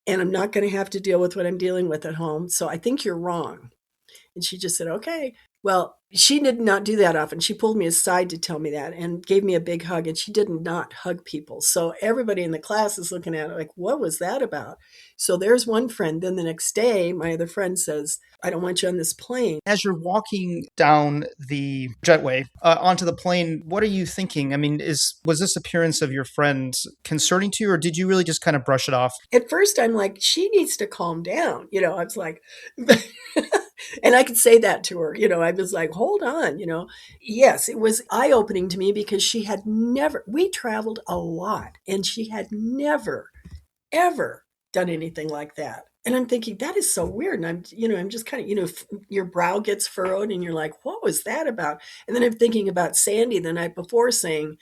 Speaker 3: And I'm not going to have to deal with what I'm dealing with at home. So I think you're wrong. And she just said, okay. Well, she did not do that often. She pulled me aside to tell me that and gave me a big hug. And she did not hug people. So everybody in the class is looking at it like, what was that about? So there's one friend. Then the next day, my other friend says, I don't want you on this plane.
Speaker 2: As you're walking down the jetway onto the plane, what are you thinking? I mean, was this appearance of your friend concerning to you, or did you really just kind of brush it off?
Speaker 3: At first, I'm like, she needs to calm down. I was like, and I could say that to her. I was like, hold on. Yes, it was eye-opening to me because we traveled a lot, and she had never, ever done anything like that. And I'm thinking, that is so weird. And I'm just kind of, your brow gets furrowed and you're like, what was that about? And then I'm thinking about Sandy the night before saying,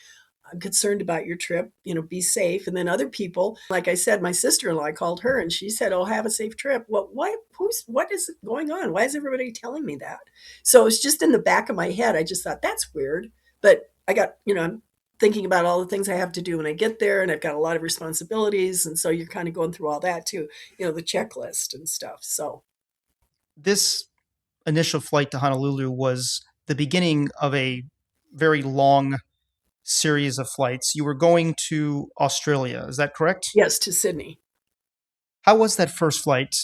Speaker 3: I'm concerned about your trip, be safe. And then other people, like I said, my sister-in-law, I called her and she said, oh, have a safe trip. Well, what is going on? Why is everybody telling me that? So it's just in the back of my head. I just thought that's weird. But I got, I'm thinking about all the things I have to do when I get there, and I've got a lot of responsibilities. And so you're kind of going through all that too, the checklist and stuff. So
Speaker 2: this initial flight to Honolulu was the beginning of a very long series of flights. You were going to Australia, is that correct?
Speaker 3: Yes, to Sydney.
Speaker 2: How was that first flight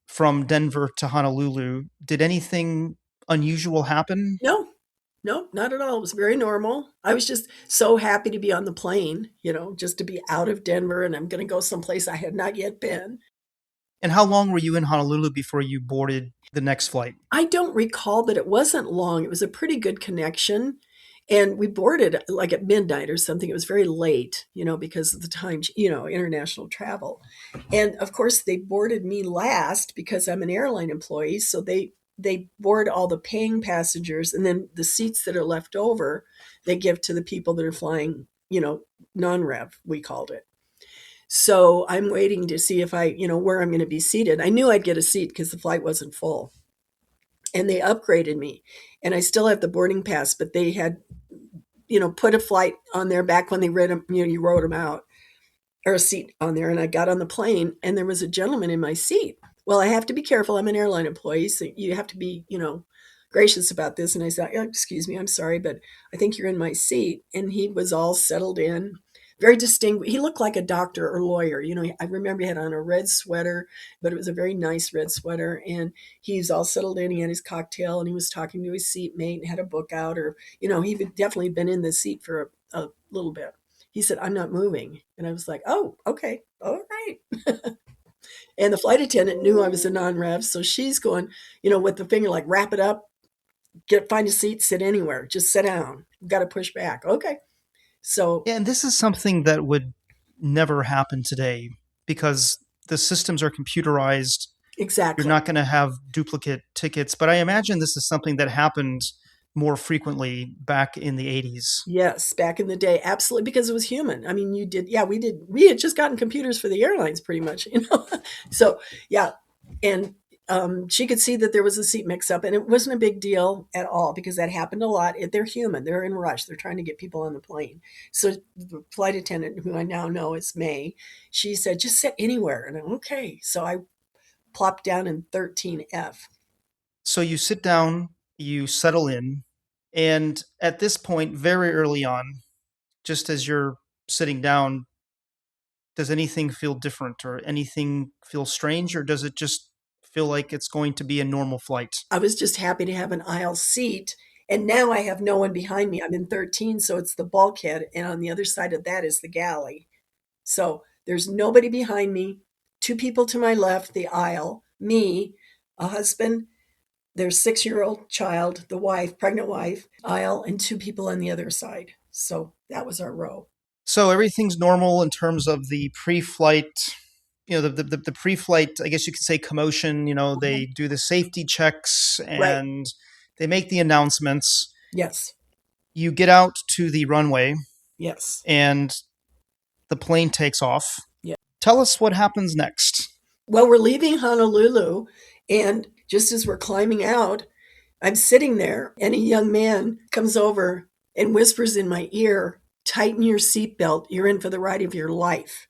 Speaker 2: from Denver to Honolulu? Did anything unusual happen?
Speaker 3: No, not at all. It was very normal. I was just so happy to be on the plane, just to be out of Denver, and I'm going to go someplace I had not yet been.
Speaker 2: And how long were you in Honolulu before you boarded the next flight?
Speaker 3: I don't recall, but it wasn't long. It was a pretty good connection. And we boarded like at midnight or something. It was very late, because of the time, international travel. And of course, they boarded me last because I'm an airline employee. So they board all the paying passengers, and then the seats that are left over, they give to the people that are flying, non-rev, we called it. So I'm waiting to see if where I'm going to be seated. I knew I'd get a seat because the flight wasn't full. And they upgraded me. And I still have the boarding pass, but they had, put a flight on there back when they read them, you wrote them out, or a seat on there. And I got on the plane and there was a gentleman in my seat. Well, I have to be careful. I'm an airline employee, so you have to be, gracious about this. And I said, oh, excuse me, I'm sorry, but I think you're in my seat. And he was all settled in, very distinguished. He looked like a doctor or lawyer. I remember he had on a red sweater, but it was a very nice red sweater. And he's all settled in. He had his cocktail and he was talking to his seatmate and had a book out, or, he'd definitely been in the seat for a little bit. He said, I'm not moving. And I was like, oh, okay. All right. And the flight attendant knew I was a non-rev. So she's going, with the finger, like, wrap it up, find a seat, sit anywhere, just sit down. You've got to push back. Okay. So,
Speaker 2: yeah, and this is something that would never happen today because the systems are computerized.
Speaker 3: Exactly.
Speaker 2: You're not going to have duplicate tickets. But I imagine this is something that happened more frequently back in the 80s.
Speaker 3: Yes, back in the day. Absolutely. Because it was human. I mean, we had just gotten computers for the airlines pretty much, So, yeah. And she could see that there was a seat mix up, and it wasn't a big deal at all because that happened a lot. They're human. They're in a rush. They're trying to get people on the plane. So the flight attendant, who I now know is May, she said, just sit anywhere. And I'm okay. So I plopped down in 13F.
Speaker 2: So you sit down, you settle in, and at this point, very early on, just as you're sitting down, does anything feel different or anything feel strange, or does it just feel like it's going to be a normal flight?
Speaker 3: I was just happy to have an aisle seat. And now I have no one behind me. I'm in 13, so it's the bulkhead. And on the other side of that is the galley. So there's nobody behind me. 2 people to my left, the aisle, me, a husband, their 6-year-old child, the wife, pregnant wife, aisle, and 2 people on the other side. So that was our row.
Speaker 2: So everything's normal in terms of the pre-flight, the pre-flight, I guess you could say commotion. They do the safety checks
Speaker 3: Right.
Speaker 2: and they make the announcements.
Speaker 3: Yes.
Speaker 2: You get out to the runway
Speaker 3: Yes.
Speaker 2: and the plane takes off.
Speaker 3: Yeah.
Speaker 2: Tell us what happens next.
Speaker 3: Well, we're leaving Honolulu, and just as we're climbing out, I'm sitting there, and a young man comes over and whispers in my ear, "Tighten your seatbelt. You're in for the ride of your life."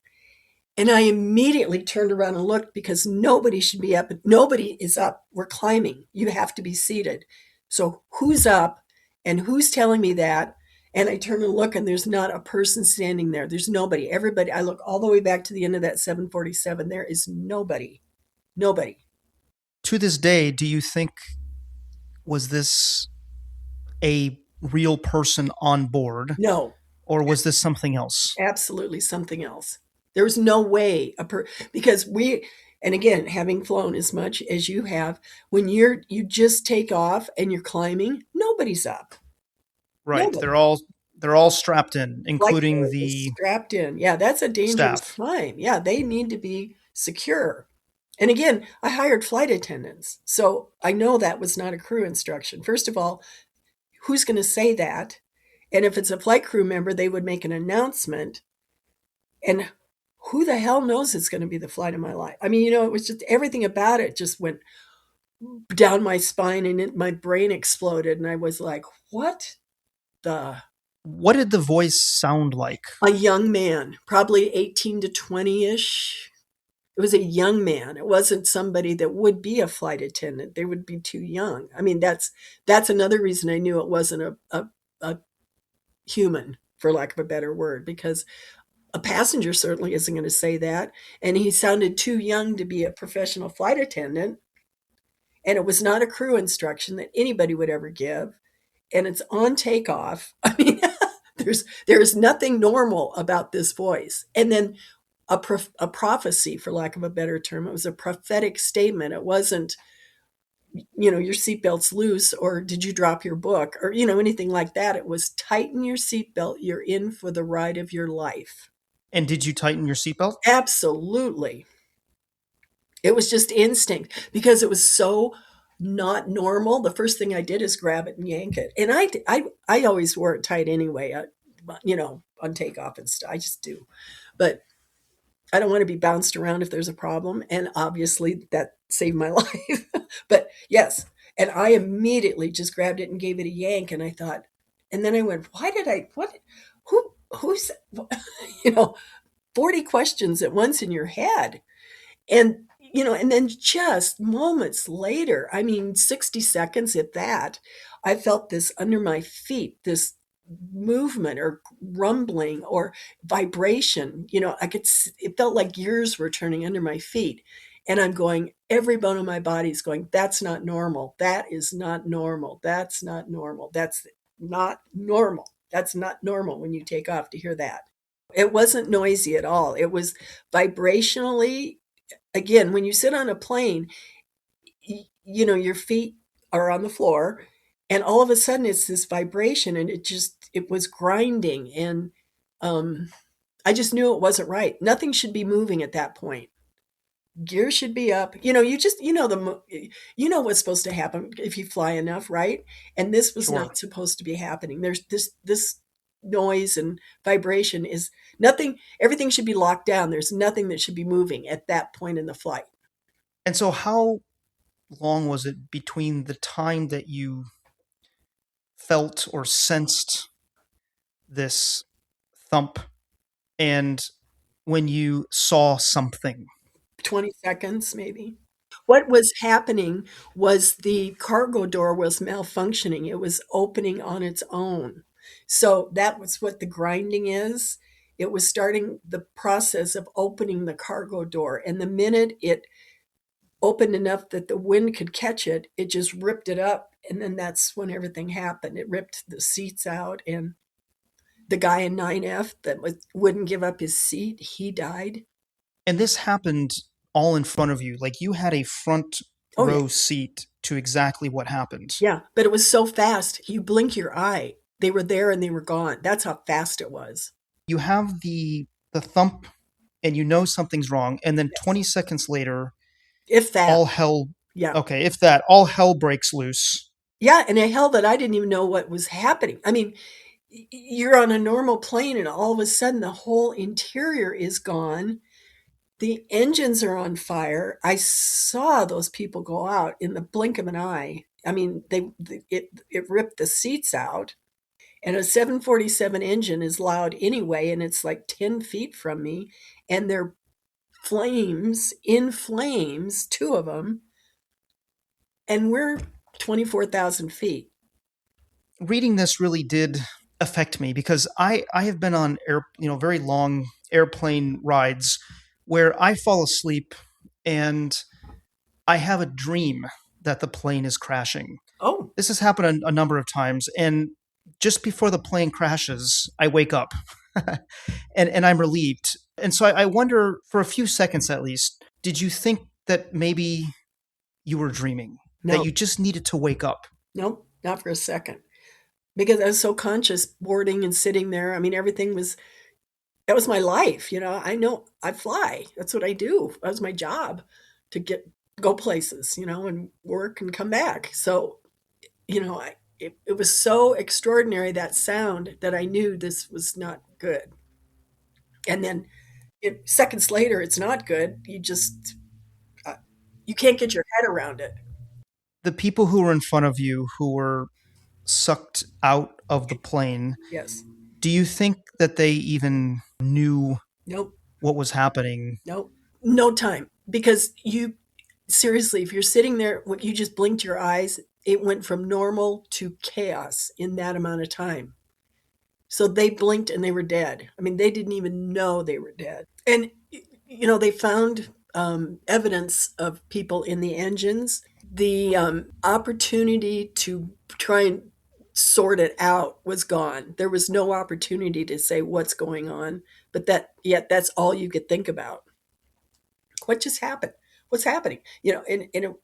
Speaker 3: And I immediately turned around and looked because nobody should be up. Nobody is up. We're climbing. You have to be seated. So who's up and who's telling me that? And I turn and look, and there's not a person standing there. There's nobody. Everybody, I look all the way back to the end of that 747. There is nobody. Nobody.
Speaker 2: To this day, do you think, was this a real person on board,
Speaker 3: No,
Speaker 2: or was this something else?
Speaker 3: absolutely something else. There was no way because and again, having flown as much as you have, when you just take off and you're climbing, nobody's up.
Speaker 2: Right.
Speaker 3: Nobody.
Speaker 2: They're all strapped in,
Speaker 3: Flight
Speaker 2: including
Speaker 3: crew is
Speaker 2: the
Speaker 3: strapped in. Yeah, that's a dangerous
Speaker 2: staff.
Speaker 3: climb. Yeah, they need to be secure. And again, I hired flight attendants, so I know that was not a crew instruction. First of all, who's going to say that? And if it's a flight crew member, they would make an announcement. And who the hell knows it's going to be the flight of my life? I mean, it was just everything about it just went down my spine, and my brain exploded. And I was like, what the?
Speaker 2: What did the voice sound like?
Speaker 3: A young man, probably 18 to 20-ish. It was a young man. It wasn't somebody that would be a flight attendant. They would be too young. I mean, that's another reason I knew it wasn't a human, for lack of a better word, because a passenger certainly isn't going to say that. And he sounded too young to be a professional flight attendant. And it was not a crew instruction that anybody would ever give. And it's on takeoff. I mean, there's nothing normal about this voice. And then a prophecy, for lack of a better term. It was a prophetic statement. It wasn't, your seatbelt's loose, or did you drop your book, or, anything like that. It was, tighten your seatbelt. You're in for the ride of your life.
Speaker 2: And did you tighten your seatbelt?
Speaker 3: Absolutely. It was just instinct because it was so not normal. The first thing I did is grab it and yank it. And I always wore it tight anyway, on takeoff and stuff. I just do. But I don't want to be bounced around if there's a problem. And obviously that saved my life. But yes. And I immediately just grabbed it and gave it a yank. And I thought, and then I went, who's, 40 questions at once in your head. And, and then just moments later, 60 seconds at that, I felt this under my feet, this movement or rumbling or vibration. It felt like gears were turning under my feet. And I'm going, every bone of my body is going, that's not normal. That is not normal. That's not normal. That's not normal. That's not normal when you take off to hear that. It wasn't noisy at all. It was vibrationally. Again, when you sit on a plane, your feet are on the floor, and all of a sudden it's this vibration, and it was grinding. And I just knew it wasn't right. Nothing should be moving at that point. Gear should be up. What's supposed to happen if you fly enough, right? And this was
Speaker 2: Sure.
Speaker 3: not supposed to be happening. There's this noise and vibration is nothing. Everything should be locked down. There's nothing that should be moving at that point in the flight.
Speaker 2: And so how long was it between the time that you felt or sensed this thump and when you saw something?
Speaker 3: 20 seconds, maybe. What was happening was the cargo door was malfunctioning. It was opening on its own. So that was what the grinding is. It was starting the process of opening the cargo door. And the minute it opened enough that the wind could catch it, it just ripped it up. And then that's when everything happened. It ripped the seats out. And the guy in 9F that wouldn't give up his seat, he died.
Speaker 2: And this happened all in front of you. Like you had a front
Speaker 3: Oh, yeah.
Speaker 2: row seat to exactly what happened.
Speaker 3: Yeah, but it was so fast. You blink your eye. They were there and they were gone. That's how fast it was.
Speaker 2: You have the thump and you know something's wrong, and then 20 seconds later,
Speaker 3: If that.
Speaker 2: all hell,
Speaker 3: Yeah.
Speaker 2: okay, if that, all hell breaks loose.
Speaker 3: Yeah, and a hell that I didn't even know what was happening. I mean, you're on a normal plane and all of a sudden the whole interior is gone. The engines are on fire. I saw those people go out in the blink of an eye. I mean, it ripped the seats out. And a 747 engine is loud anyway, and it's like 10 feet from me. And they're in flames, two of them. And we're 24,000 feet.
Speaker 2: Reading this really did affect me because I have been on very long airplane rides where I fall asleep and I have a dream that the plane is crashing.
Speaker 3: Oh,
Speaker 2: This has happened a number of times, and just before the plane crashes, I wake up and I'm relieved. And so I wonder, for a few seconds at least, did you think that maybe you were dreaming? That
Speaker 3: no,
Speaker 2: you just needed to wake up?
Speaker 3: nope, not for a second. Because I was so conscious boarding and sitting there. I mean, that was my life. I know I fly. That's what I do. That was my job to go places, and work and come back. So, it was so extraordinary, that sound, that I knew this was not good. And then seconds later, it's not good. Uh, you can't get your head around it.
Speaker 2: The people who were in front of you who were sucked out of the plane,
Speaker 3: Yes.
Speaker 2: do you think that they even knew
Speaker 3: Nope.
Speaker 2: what was happening?
Speaker 3: Nope. No time. Because seriously, if you're sitting there, when you just blinked your eyes, it went from normal to chaos in that amount of time. So they blinked and they were dead. I mean, they didn't even know they were dead. And, they found evidence of people in the engines. The opportunity to try and sort it out was gone. There was no opportunity to say what's going on, but that's all you could think about. What just happened? What's happening? You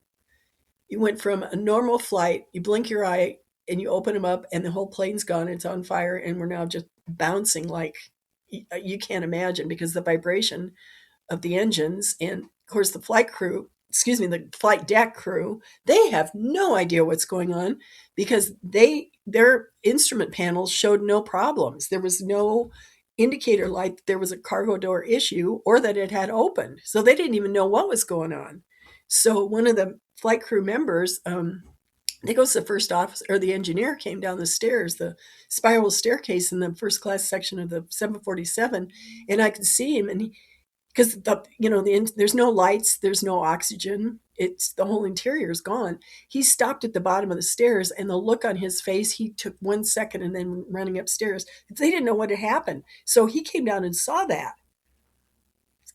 Speaker 3: went from a normal flight, you blink your eye and you open them up and the whole plane's gone, it's on fire, and we're now just bouncing like you can't imagine, because the vibration of the engines, and of course the the flight deck crew, they have no idea what's going on, because their instrument panels showed no problems. There was no indicator light that there was a cargo door issue or that it had opened. So they didn't even know what was going on. So one of the flight crew members, I think it was the first officer, or the engineer, came down the stairs, the spiral staircase in the first class section of the 747, and I could see him, and because there's no lights, there's no oxygen, it's the whole interior is gone. He stopped at the bottom of the stairs, and the look on his face, he took 1 second and then running upstairs. They didn't know what had happened, so he came down and saw that.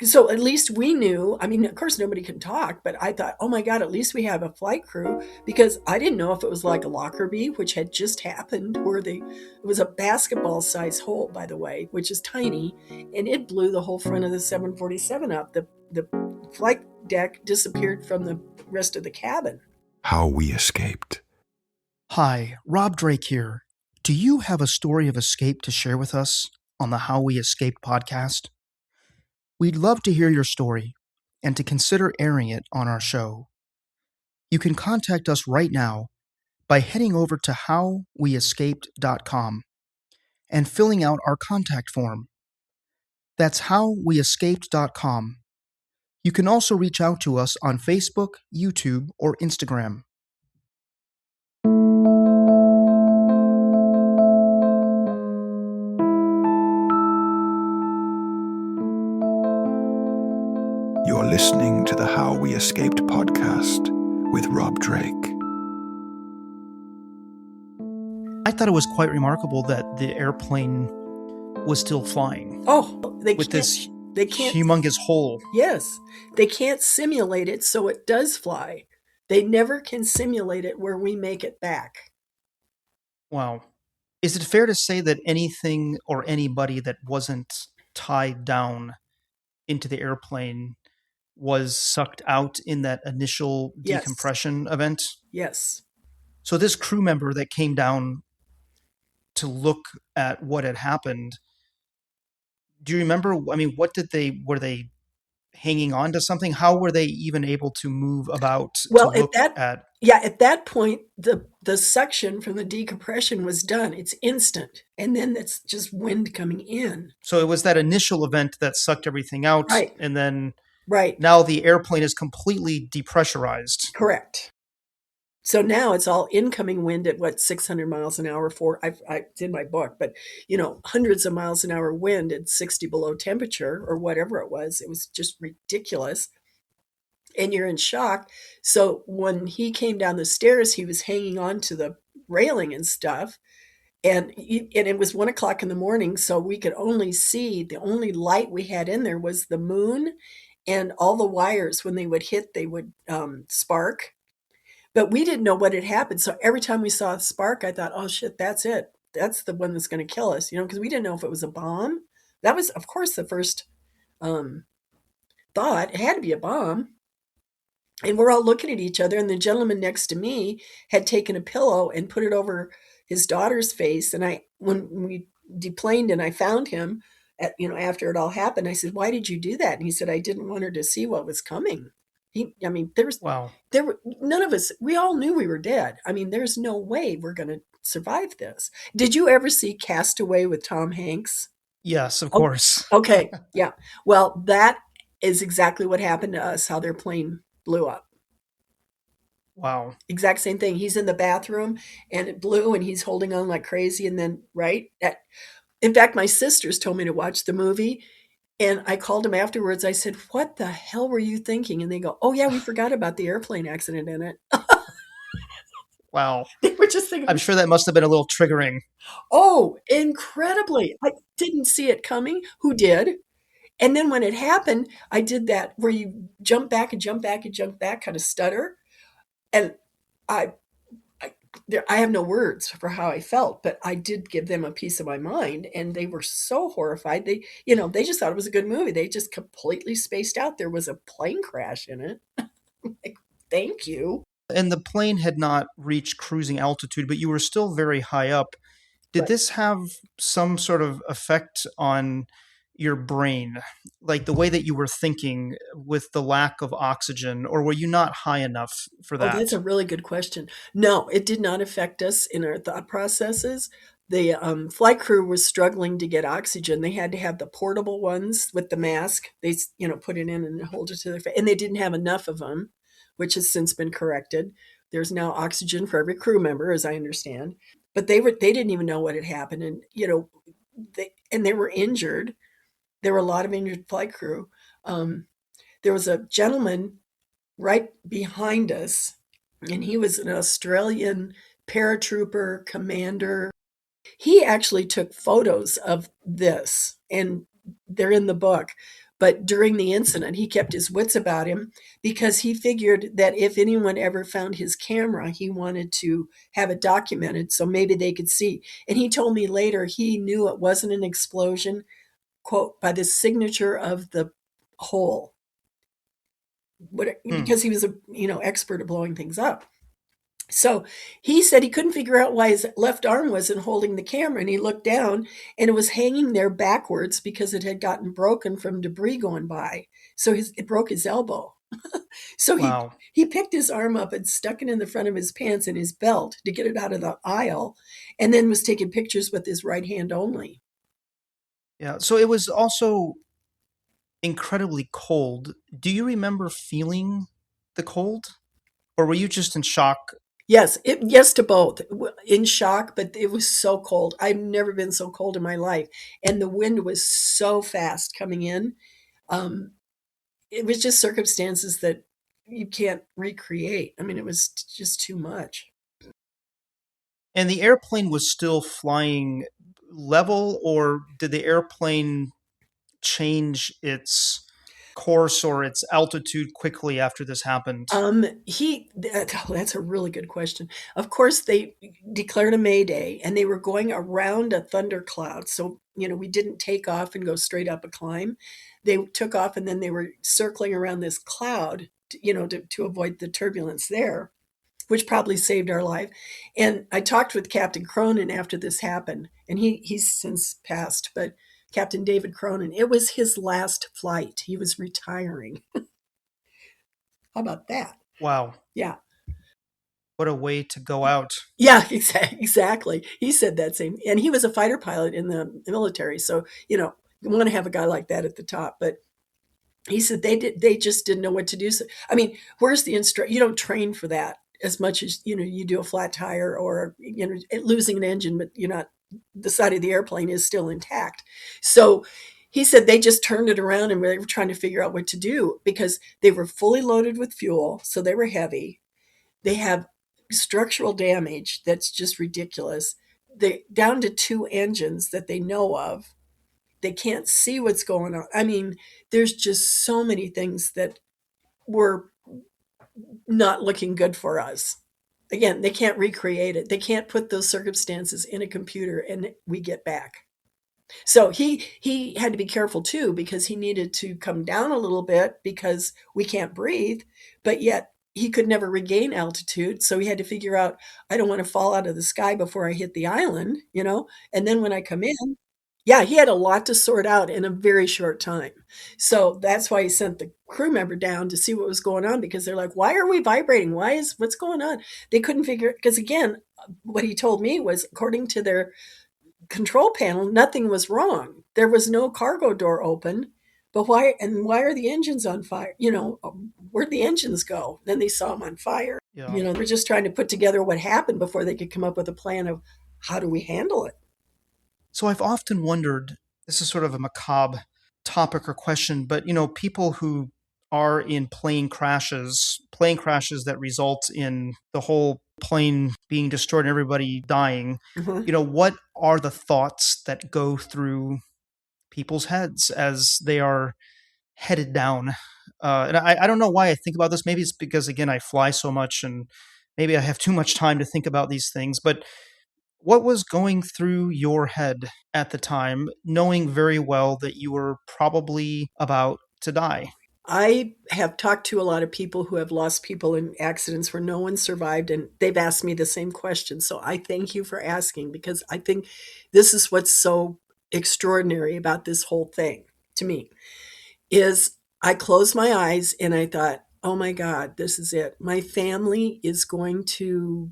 Speaker 3: So at least we knew. I mean, of course, nobody can talk, but I thought, oh my God, at least we have a flight crew, because I didn't know if it was like a Lockerbie, which had just happened, or it was a basketball size hole, by the way, which is tiny, and it blew the whole front of the 747 up. The flight deck disappeared from the rest of the cabin.
Speaker 5: How we escaped.
Speaker 2: Hi, Rob Drake here. Do you have a story of escape to share with us on the How We Escaped podcast? We'd love to hear your story and to consider airing it on our show. You can contact us right now by heading over to howweescaped.com and filling out our contact form. That's howweescaped.com. You can also reach out to us on Facebook, YouTube, or Instagram.
Speaker 5: You're listening to the How We Escaped podcast with Rob Drake.
Speaker 2: I thought it was quite remarkable that the airplane was still flying.
Speaker 3: Oh, they
Speaker 2: with
Speaker 3: can't,
Speaker 2: this
Speaker 3: they can't,
Speaker 2: humongous hole.
Speaker 3: Yes, they can't simulate it so it does fly. They never can simulate it where we make it back.
Speaker 2: Wow. Is it fair to say that anything or anybody that wasn't tied down into the airplane was sucked out in that initial
Speaker 3: Yes.
Speaker 2: decompression event?
Speaker 3: Yes.
Speaker 2: So this crew member that came down to look at what had happened, do you remember? I mean, were they hanging on to something? How were they even able to move about to
Speaker 3: Well,
Speaker 2: look at?
Speaker 3: at that point, the suction from the decompression was done. It's instant. And then it's just wind coming in.
Speaker 2: So it was that initial event that sucked everything out.
Speaker 3: Right.
Speaker 2: And then
Speaker 3: Right.
Speaker 2: now the airplane is completely depressurized.
Speaker 3: Correct. So now it's all incoming wind at 600 miles an hour it's in my book, but hundreds of miles an hour wind at 60 below temperature or whatever it was. It was just ridiculous. And you're in shock. So when he came down the stairs, he was hanging on to the railing and stuff. And it was 1:00 in the morning. So we could only see, the only light we had in there was the moon, and all the wires, when they would hit, they would spark. But we didn't know what had happened. So every time we saw a spark, I thought, oh shit, that's it. That's the one that's going to kill us, because we didn't know if it was a bomb. That was, of course, the first thought. It had to be a bomb. And we're all looking at each other. And the gentleman next to me had taken a pillow and put it over his daughter's face. And when we deplaned and I found him, after it all happened, I said, why did you do that? And he said, I didn't want her to see what was coming.
Speaker 2: Wow.
Speaker 3: There were none of us, we all knew we were dead. I mean, there's no way we're going to survive this. Did you ever see Castaway with Tom Hanks?
Speaker 2: Yes, of course.
Speaker 3: Okay. Yeah. Well, that is exactly what happened to us, how their plane blew up.
Speaker 2: Wow.
Speaker 3: Exact same thing. He's in the bathroom and it blew and he's holding on like crazy. And then, in fact, my sisters told me to watch the movie. And I called him afterwards. I said, what the hell were you thinking? And they go, oh, yeah, we forgot about the airplane accident in it.
Speaker 2: Wow.
Speaker 3: They were just thinking.
Speaker 2: I'm sure that must have been a little triggering.
Speaker 3: Oh, incredibly. I didn't see it coming. Who did? And then when it happened, I did that where you jump back and jump back and jump back, kind of stutter. And I have no words for how I felt, but I did give them a piece of my mind, and they were so horrified. They just thought it was a good movie. They just completely spaced out. There was a plane crash in it. Like, thank you.
Speaker 2: And the plane had not reached cruising altitude, but you were still very high up. Did this have some sort of effect on your brain, like the way that you were thinking with the lack of oxygen, or were you not high enough for that?
Speaker 3: Oh, that's a really good question. No, it did not affect us in our thought processes. The flight crew was struggling to get oxygen. They had to have the portable ones with the mask. They, put it in and hold it to their face, and they didn't have enough of them, which has since been corrected. There's now oxygen for every crew member, as I understand. But they didn't even know what had happened, and they were injured. There were a lot of injured flight crew. There was a gentleman right behind us, and he was an Australian paratrooper commander. He actually took photos of this, and they're in the book. But during the incident, he kept his wits about him because he figured that if anyone ever found his camera, he wanted to have it documented so maybe they could see. And he told me later he knew it wasn't an explosion, quote, by the signature of the hole. Because he was a expert at blowing things up. So he said he couldn't figure out why his left arm wasn't holding the camera, and he looked down and it was hanging there backwards because it had gotten broken from debris going by. So it broke his elbow. So
Speaker 2: Wow.
Speaker 3: he picked his arm up and stuck it in the front of his pants and his belt to get it out of the aisle, and then was taking pictures with his right hand only.
Speaker 2: Yeah. So it was also incredibly cold. Do you remember feeling the cold, or were you just in shock?
Speaker 3: Yes, yes to both. In shock, but it was so cold. I've never been so cold in my life. And the wind was so fast coming in. It was just circumstances that you can't recreate. I mean, it was just too much.
Speaker 2: And the airplane was still flying level, or did the airplane change its course or its altitude quickly after this happened?
Speaker 3: That's a really good question. Of course, they declared a Mayday and they were going around a thundercloud. So, we didn't take off and go straight up a climb. They took off and then they were circling around this cloud, to avoid the turbulence there, which probably saved our life. And I talked with Captain Cronin after this happened, and he's since passed, but Captain David Cronin, it was his last flight. He was retiring. How about that?
Speaker 2: Wow.
Speaker 3: Yeah.
Speaker 2: What a way to go out.
Speaker 3: Yeah, exactly. He said that same, and he was a fighter pilot in the military. So, you want to have a guy like that at the top. But he said they just didn't know what to do. So, I mean, where's the instruct? You don't train for that as much as, you do a flat tire or, losing an engine, but you're not, the side of the airplane is still intact. So he said they just turned it around and they were trying to figure out what to do because they were fully loaded with fuel. So they were heavy. They have structural damage that's just ridiculous. They down to 2 engines that they know of. They can't see what's going on. I mean, there's just so many things that were not looking good for us. Again, they can't recreate it. They can't put those circumstances in a computer and we get back. So he had to be careful too because he needed to come down a little bit because we can't breathe, but yet he could never regain altitude. So he had to figure out, I don't want to fall out of the sky before I hit the island, and then when I come in, yeah, he had a lot to sort out in a very short time. So that's why he sent the crew member down to see what was going on because they're like, why are we vibrating? What's going on? They couldn't figure it because again, what he told me was according to their control panel, nothing was wrong. There was no cargo door open. But why are the engines on fire? Where'd the engines go? Then they saw them on fire.
Speaker 2: Yeah.
Speaker 3: They're just trying to put together what happened before they could come up with a plan of how do we handle it.
Speaker 2: So I've often wondered, this is sort of a macabre topic or question, but people who are in plane crashes that result in the whole plane being destroyed and everybody dying, what are the thoughts that go through people's heads as they are headed down? And I don't know why I think about this. Maybe it's because, again, I fly so much and maybe I have too much time to think about these things, but what was going through your head at the time, knowing very well that you were probably about to die?
Speaker 3: I have talked to a lot of people who have lost people in accidents where no one survived, and they've asked me the same question. So I thank you for asking because I think this is what's so extraordinary about this whole thing to me is I closed my eyes and I thought, oh my God, this is it. My family is going to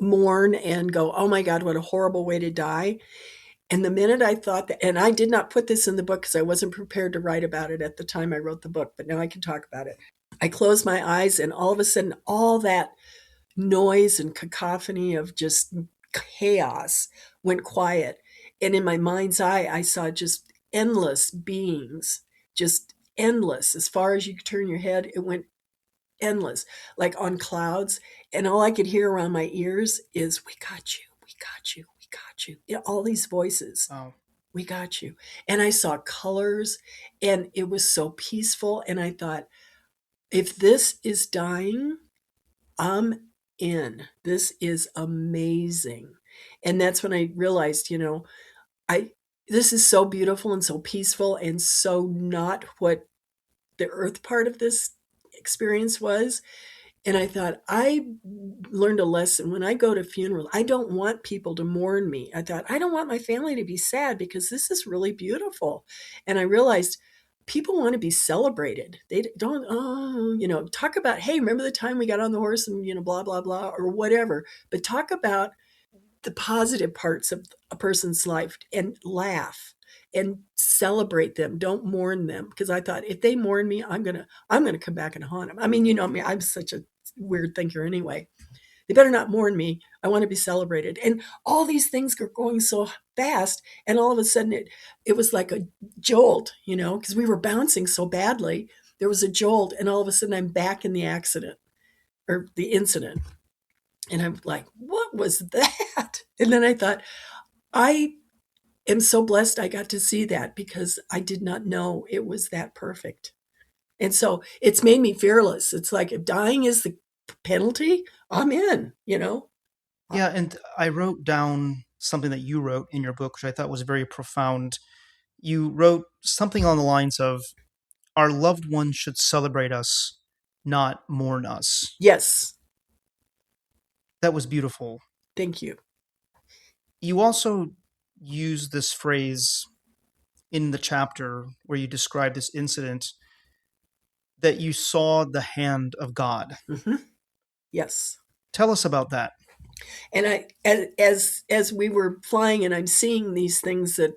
Speaker 3: mourn and go, oh my God, what a horrible way to die. And the minute I thought that, and I did not put this in the book because I wasn't prepared to write about it at the time I wrote the book, but now I can talk about it. I closed my eyes and all of a sudden, all that noise and cacophony of just chaos went quiet. And in my mind's eye, I saw just endless beings, just endless. As far as you could turn your head, it went endless, like on clouds. And all I could hear around my ears is, we got you, we got you, we got you. All these voices.
Speaker 2: Oh.
Speaker 3: We got you. And I saw colors and it was so peaceful. And I thought, if this is dying, I'm in. This is amazing. And that's when I realized, this is so beautiful and so peaceful and so not what the earth part of this experience was. And I thought, I learned a lesson. When I go to funerals, I don't want people to mourn me. I thought, I don't want my family to be sad because this is really beautiful. And I realized people want to be celebrated. They don't, talk about, hey, remember the time we got on the horse and, blah, blah, blah, or whatever. But talk about the positive parts of a person's life and laugh and celebrate them. Don't mourn them. Because I thought if they mourn me, I'm gonna come back and haunt them. I mean, me, I'm such a weird thinker anyway. They better not mourn me. I want to be celebrated. And all these things are going so fast. And all of a sudden it was like a jolt, because we were bouncing so badly. There was a jolt. And all of a sudden I'm back in the accident or the incident. And I'm like, what was that? And then I thought, I am so blessed I got to see that because I did not know it was that perfect. And so it's made me fearless. It's like if dying is the penalty, I'm in, you know?
Speaker 2: Yeah, and I wrote down something that you wrote in your book, which I thought was very profound. You wrote something on the lines of, our loved ones should celebrate us, not mourn us.
Speaker 3: Yes.
Speaker 2: That was beautiful.
Speaker 3: Thank you.
Speaker 2: You also use this phrase in the chapter where you describe this incident, that you saw the hand of God.
Speaker 3: Mm-hmm. Yes.
Speaker 2: Tell us about that.
Speaker 3: And I, as we were flying and I'm seeing these things that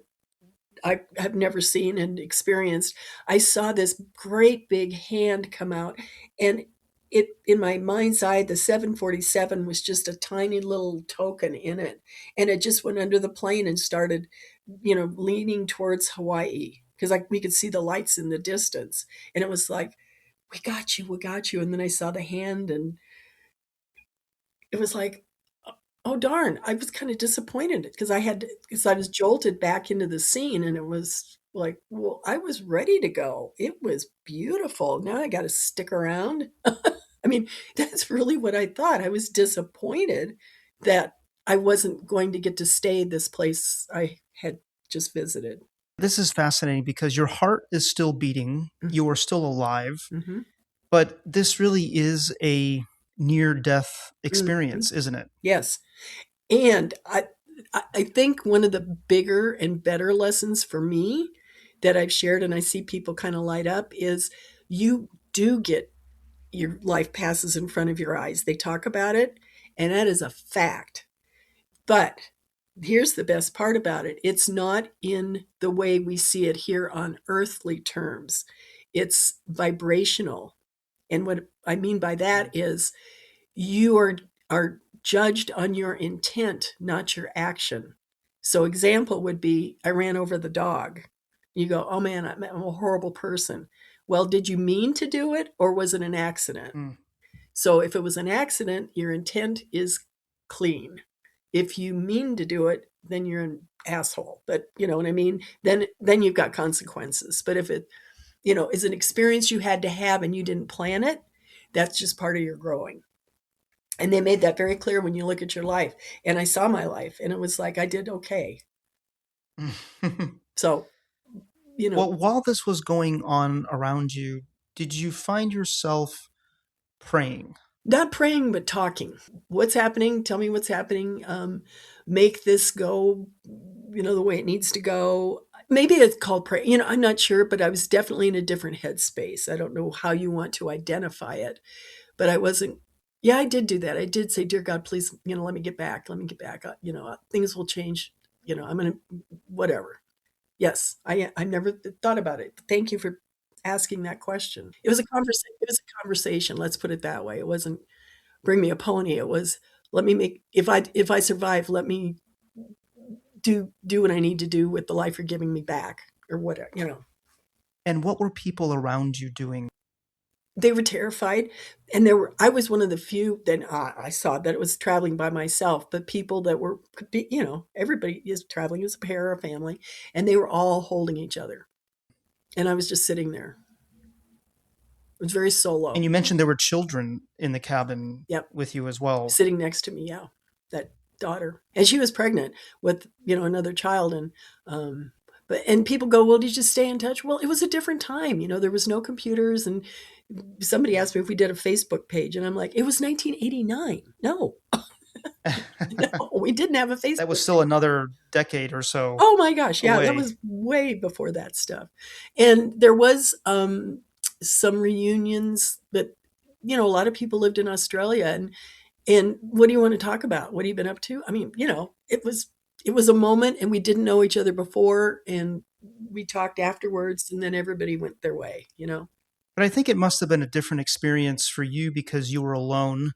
Speaker 3: I have never seen and experienced, I saw this great big hand come out, and it, in my mind's eye, the 747 was just a tiny little token in it, and it just went under the plane and started, leaning towards Hawaii, because like we could see the lights in the distance, and it was like, we got you, and then I saw the hand, and it was like, oh darn, I was kind of disappointed because I was jolted back into the scene, and it was like, well, I was ready to go. It was beautiful. Now I got to stick around. I mean, that's really what I thought. I was disappointed that I wasn't going to get to stay this place I had just visited.
Speaker 2: This is fascinating because your heart is still beating, you are still alive,
Speaker 3: Mm-hmm.
Speaker 2: but this really is a near-death experience, isn't it?
Speaker 3: Yes. And I think one of the bigger and better lessons for me that I've shared, and I see people kind of light up, is you do get your life passes in front of your eyes. They talk about it, and that is a fact. But here's the best part about it. It's not in the way we see it here on earthly terms. It's vibrational. And what I mean by that is you are judged on your intent, not your action. So example would be, I ran over the dog. You go, oh man, I'm a horrible person. Well, did you mean to do it, or was it an accident? So if it was an accident, your intent is clean. If you mean to do it, then you're an asshole. But you know what I mean? Then you've got consequences. But if it, is an experience you had to have and you didn't plan it, that's just part of your growing. And they made that very clear when you look at your life. And I saw my life, and it was like I did okay. So,
Speaker 2: Well, while this was going on around you, did you find yourself praying?
Speaker 3: Not praying, but talking. What's happening? Tell me what's happening. Make this go, the way it needs to go. Maybe it's called pray. I'm not sure, but I was definitely in a different headspace. I don't know how you want to identify it, but I wasn't. Yeah, I did do that. I did say, dear God, please, let me get back. Let me get back. Things will change. I'm going to, whatever. Yes, I never thought about it. Thank you for asking that question. It was a conversation. Let's put it that way. It wasn't bring me a pony. It was, let me make, if I survive, let me do what I need to do with the life you're giving me back, or whatever,
Speaker 2: And what were people around you doing?
Speaker 3: They were terrified, and I was one of the few that I saw that it was traveling by myself, but people that could be, everybody is traveling as a pair or a family, and they were all holding each other. And I was just sitting there. It was very solo.
Speaker 2: And you mentioned there were children in the cabin with you as well.
Speaker 3: Sitting next to me, yeah. That daughter. And she was pregnant with, another child, and people go, well, did you stay in touch? Well, it was a different time. There was no computers, and somebody asked me if we did a Facebook page, and I'm like, it was 1989. No. No, we didn't have a Facebook.
Speaker 2: That was still another decade or so.
Speaker 3: Oh my gosh. Yeah, that was way before that stuff. And there was some reunions, but a lot of people lived in Australia, and what do you want to talk about? What have you been up to? I mean, it was a moment, and we didn't know each other before, and we talked afterwards, and then everybody went their way,
Speaker 2: But I think it must have been a different experience for you because you were alone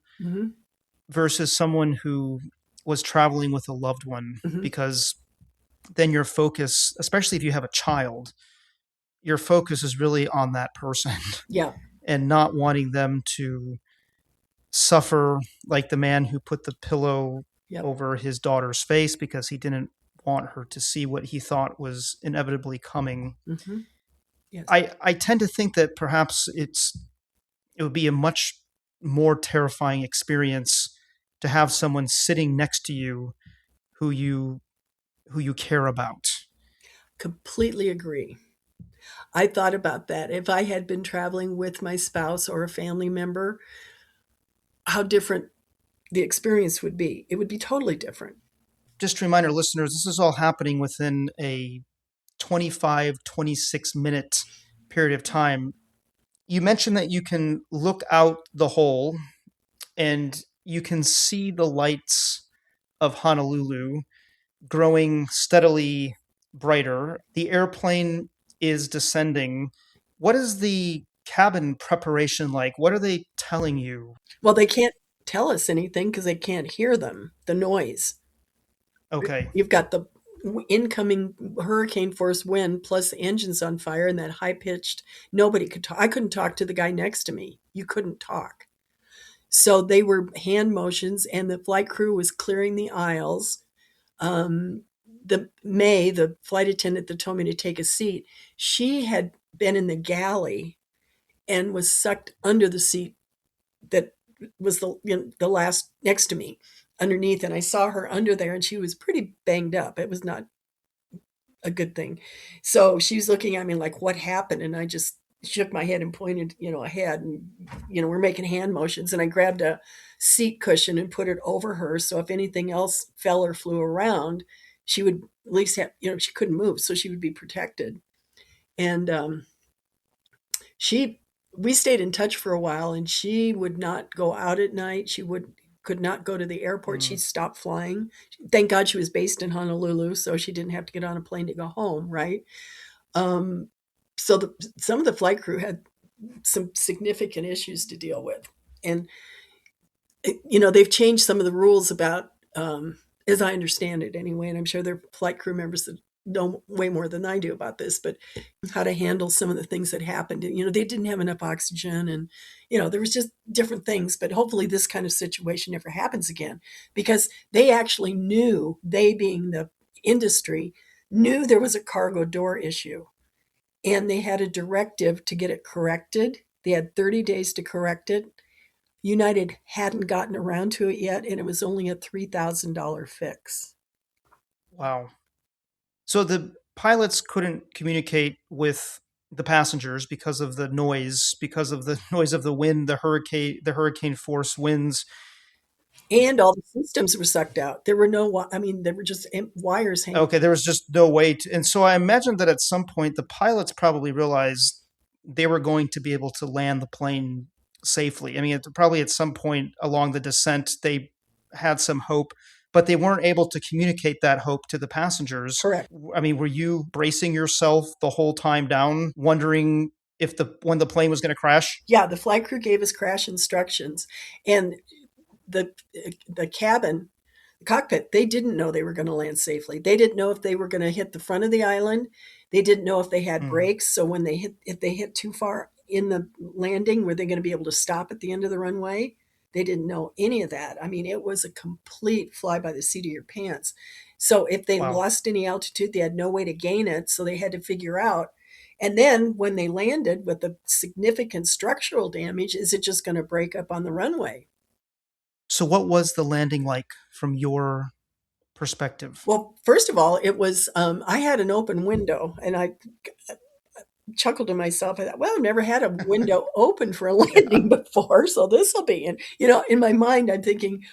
Speaker 2: versus someone who was traveling with a loved one, because then your focus, especially if you have a child, your focus is really on that person.
Speaker 3: Yeah.
Speaker 2: And not wanting them to suffer like the man who put the pillow over his daughter's face because he didn't want her to see what he thought was inevitably coming.
Speaker 3: Yes.
Speaker 2: I tend to think that perhaps it would be a much more terrifying experience to have someone sitting next to you who you care about.
Speaker 3: Completely agree. I thought about that. If I had been traveling with my spouse or a family member, how different the experience would be. It would be totally different.
Speaker 2: Just to remind our listeners, this is all happening within a 26 minute period of time. You mentioned that you can look out the hole and you can see the lights of Honolulu growing steadily brighter. The airplane is descending. What is the cabin preparation like? What are they telling you?
Speaker 3: Well, they can't tell us anything because they can't hear them, the noise.
Speaker 2: Okay.
Speaker 3: You've got the incoming hurricane force wind plus the engines on fire and that high pitched, nobody could talk. I couldn't talk to the guy next to me. You couldn't talk. So they were hand motions, and the flight crew was clearing the aisles. The flight attendant that told me to take a seat, she had been in the galley and was sucked under the seat that was the last next to me underneath, and I saw her under there, and she was pretty banged up. It was not a good thing. So she was looking at me like, what happened? And I just shook my head and pointed, ahead, and, we're making hand motions. And I grabbed a seat cushion and put it over her. So if anything else fell or flew around, she would at least have, she couldn't move. So she would be protected. And we stayed in touch for a while, and she would not go out at night. Could not go to the airport. She'd stopped flying. Thank God she was based in Honolulu, so she didn't have to get on a plane to go home, right? So some of the flight crew had some significant issues to deal with. And, they've changed some of the rules about, as I understand it anyway, and I'm sure there are flight crew members that know way more than I do about this, but how to handle some of the things that happened. They didn't have enough oxygen, and, there was just different things, but hopefully this kind of situation never happens again, because they actually knew, they being the industry, knew there was a cargo door issue, and they had a directive to get it corrected. They had 30 days to correct it. United hadn't gotten around to it yet, and it was only a $3,000 fix.
Speaker 2: Wow. So the pilots couldn't communicate with the passengers because of the noise of the wind, the hurricane force winds.
Speaker 3: And all the systems were sucked out. There were there were just wires hanging.
Speaker 2: Okay, there was just no way to, and so I imagine that at some point the pilots probably realized they were going to be able to land the plane safely. I mean, probably at some point along the descent, they had some hope, but they weren't able to communicate that hope to the passengers.
Speaker 3: Correct.
Speaker 2: I mean, were you bracing yourself the whole time down, wondering when the plane was going to crash?
Speaker 3: Yeah, the flight crew gave us crash instructions, and the cabin, the cockpit, they didn't know they were going to land safely. They didn't know if they were going to hit the front of the island. They didn't know if they had brakes. So when if they hit too far in the landing, were they going to be able to stop at the end of the runway? They didn't know any of that. I mean, it was a complete fly by the seat of your pants. So if they lost any altitude, they had no way to gain it. So they had to figure out. And then when they landed with the significant structural damage, is it just going to break up on the runway?
Speaker 2: So what was the landing like from your perspective?
Speaker 3: Well, first of all, it was, I had an open window, and I chuckled to myself. I thought, well, I've never had a window open for a landing before, so this will be. And, in my mind, I'm thinking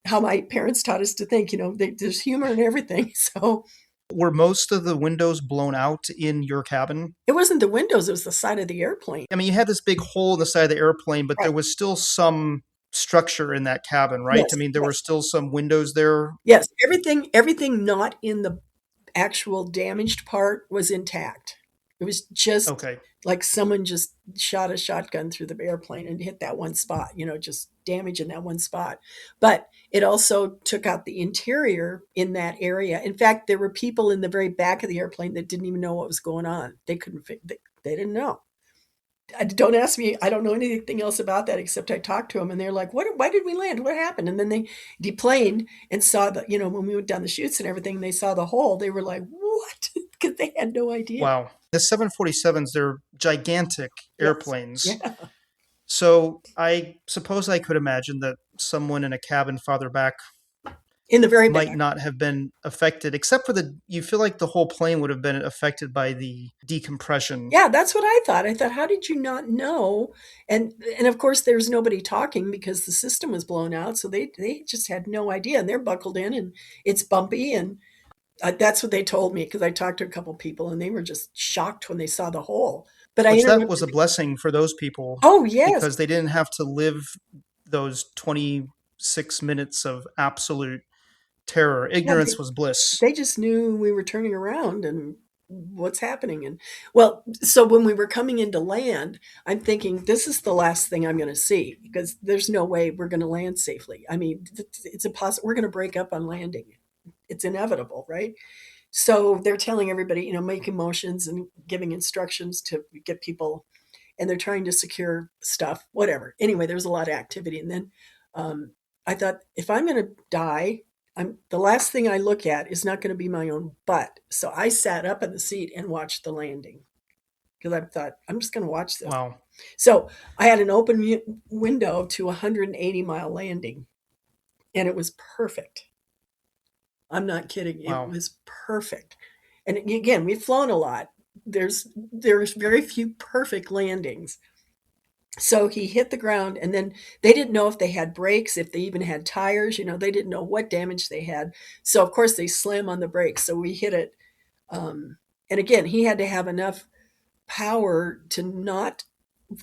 Speaker 3: how my parents taught us to think, there's humor in everything. So
Speaker 2: were most of the windows blown out in your cabin?
Speaker 3: It wasn't the windows, it was the side of the airplane.
Speaker 2: I mean, you had this big hole in the side of the airplane, but there was still some structure in that cabin, right?
Speaker 3: Yes,
Speaker 2: I mean, there were still some windows there.
Speaker 3: Yes, everything not in the actual damaged part was intact. It was just like someone just shot a shotgun through the airplane and hit that one spot, just damage in that one spot. But it also took out the interior in that area. In fact, there were people in the very back of the airplane that didn't even know what was going on. They didn't know. Don't ask me. I don't know anything else about that except I talked to them, and they're like, why did we land? What happened? And then they deplaned and saw when we went down the chutes and everything, they saw the hole. They were like, what? because they had no idea.
Speaker 2: Wow. The 747s, they're gigantic
Speaker 3: Yes.
Speaker 2: airplanes.
Speaker 3: Yeah.
Speaker 2: So I suppose I could imagine that someone in a cabin farther back
Speaker 3: In the very
Speaker 2: might
Speaker 3: back.
Speaker 2: not have been affected, except for you feel like the whole plane would have been affected by the decompression.
Speaker 3: Yeah, that's what I thought. I thought, how did you not know? And of course, there's nobody talking because the system was blown out. So they just had no idea. And they're buckled in and it's bumpy. And that's what they told me because I talked to a couple people and they were just shocked when they saw the hole. But
Speaker 2: Which that was a blessing for those people.
Speaker 3: Oh, yes.
Speaker 2: Because they didn't have to live those 26 minutes of absolute terror. Ignorance was bliss.
Speaker 3: They just knew we were turning around and what's happening. And well, so when we were coming into land, I'm thinking this is the last thing I'm going to see because there's no way we're going to land safely. I mean, it's impossible. We're going to break up on landing. It's inevitable, right? So they're telling everybody, making motions and giving instructions to get people, and they're trying to secure stuff, whatever. Anyway, there's a lot of activity. And then I thought, if I'm going to die, the last thing I look at is not going to be my own butt. So I sat up in the seat and watched the landing because I thought, I'm just going to watch this.
Speaker 2: Wow.
Speaker 3: So I had an open window to 180-mile landing, and it was perfect. I'm not kidding.
Speaker 2: Wow.
Speaker 3: It was perfect. And again, we've flown a lot. There's very few perfect landings. So he hit the ground, and then they didn't know if they had brakes, if they even had tires. They didn't know what damage they had. So, of course, they slam on the brakes. So we hit it. And again, he had to have enough power to not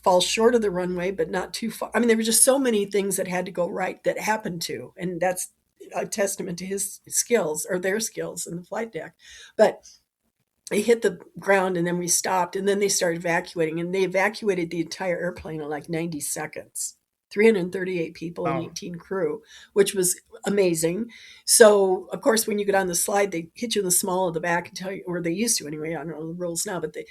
Speaker 3: fall short of the runway, but not too far. I mean, there were just so many things that had to go right that happened to. And that's a testament to his skills or their skills in the flight deck. But they hit the ground and then we stopped and then they started evacuating, and they evacuated the entire airplane in like 90 seconds. 338 people and 18 crew, which was amazing. So, of course, when you get on the slide, they hit you in the small of the back and tell you, or they used to anyway, I don't know the rules now, but they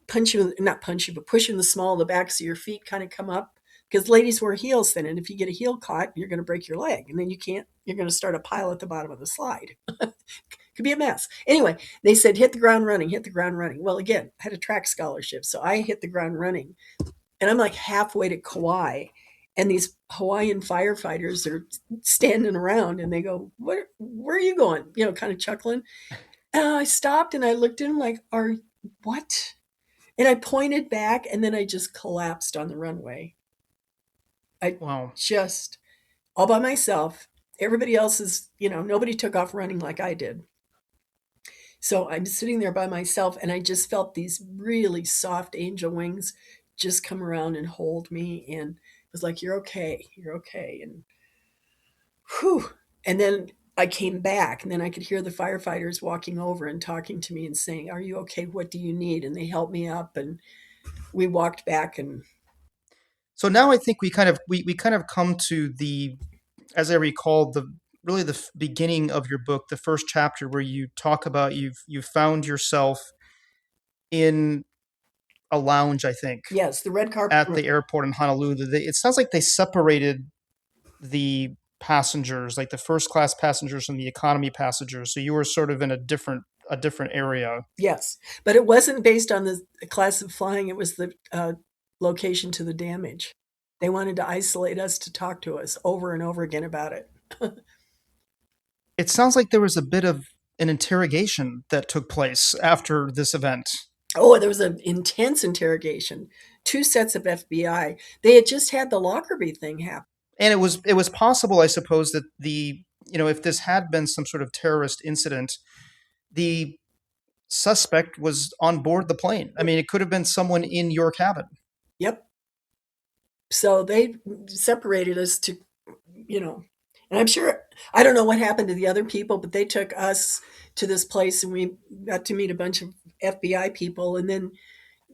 Speaker 3: push you in the small of the back so your feet kind of come up. Because ladies wear heels then, and if you get a heel caught, you're going to break your leg, and then you're going to start a pile at the bottom of the slide. Could be a mess. Anyway, they said, hit the ground running. Well, again, I had a track scholarship, so I hit the ground running, and I'm like halfway to Kauai, and these Hawaiian firefighters are standing around, and they go, where are you going? Kind of chuckling. And I stopped, and I looked at them like, what? And I pointed back, and then I just collapsed on the runway. Just all by myself. Everybody else is, nobody took off running like I did. So I'm sitting there by myself, and I just felt these really soft angel wings just come around and hold me. And it was like, you're okay. And whew. And then I came back, and then I could hear the firefighters walking over and talking to me and saying, are you okay? What do you need? And they helped me up, and we walked back. And
Speaker 2: so now I think we kind of come to the, as I recall, the beginning of your book, the first chapter where you talk about you've found yourself in a lounge, I think.
Speaker 3: Yes, the red carpet
Speaker 2: at the airport in Honolulu. It sounds like they separated the passengers, like the first class passengers from the economy passengers. So you were sort of in a different area.
Speaker 3: Yes, but it wasn't based on the class of flying. It was the location to the damage. They wanted to isolate us to talk to us over and over again about it.
Speaker 2: It sounds like there was a bit of an interrogation that took place after this event.
Speaker 3: Oh, there was an intense interrogation. 2 sets of FBI. They had just had the Lockerbie thing happen.
Speaker 2: And it was possible, I suppose, that if this had been some sort of terrorist incident, the suspect was on board the plane. I mean, it could have been someone in your cabin.
Speaker 3: Yep. So they separated us to, and I'm sure, I don't know what happened to the other people, but they took us to this place and we got to meet a bunch of FBI people, and then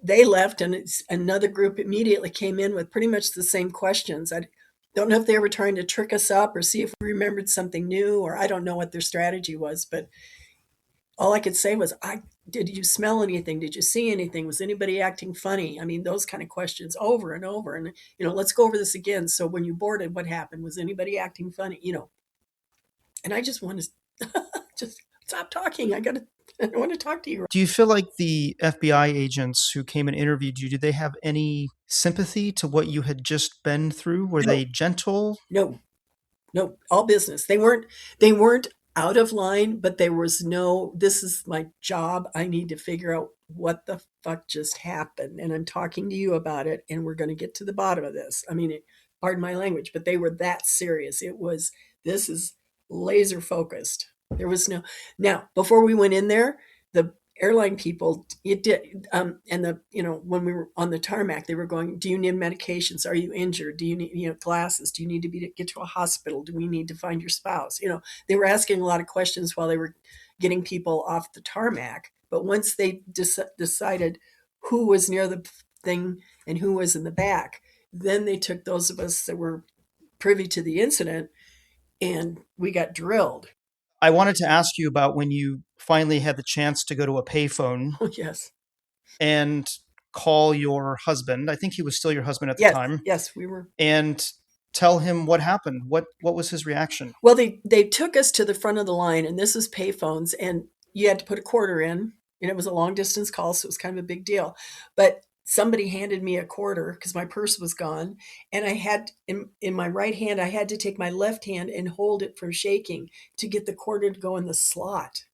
Speaker 3: they left, and another group immediately came in with pretty much the same questions. I don't know if they were trying to trick us up or see if we remembered something new, or I don't know what their strategy was, but all I could say was, did you smell anything? Did you see anything? Was anybody acting funny? I mean, those kind of questions over and over. And, let's go over this again. So when you boarded, what happened? Was anybody acting funny? And I just want to, stop talking. I want to talk to you.
Speaker 2: Do you feel like the FBI agents who came and interviewed you, did they have any sympathy to what you had just been through? Were they gentle?
Speaker 3: No, all business. They weren't out of line, but there was no, this is my job. I need to figure out what the fuck just happened. And I'm talking to you about it, and we're going to get to the bottom of this. I mean, pardon my language, but they were that serious. This is laser focused. There was no, now, before we went in there, the airline people, and when we were on the tarmac, they were going, do you need medications? Are you injured? Do you need, glasses? Do you need to get to a hospital? Do we need to find your spouse? They were asking a lot of questions while they were getting people off the tarmac. But once they decided who was near the thing and who was in the back, then they took those of us that were privy to the incident, and we got drilled.
Speaker 2: I wanted to ask you about when you finally had the chance to go to a payphone.
Speaker 3: Oh, yes.
Speaker 2: And call your husband. I think he was still your husband at the time.
Speaker 3: Yes, we were.
Speaker 2: And tell him what happened. What was his reaction?
Speaker 3: Well, they took us to the front of the line, and this was payphones, and you had to put a quarter in, and it was a long distance call, so it was kind of a big deal. But somebody handed me a quarter because my purse was gone, and I had in my right hand, I had to take my left hand and hold it from shaking to get the quarter to go in the slot.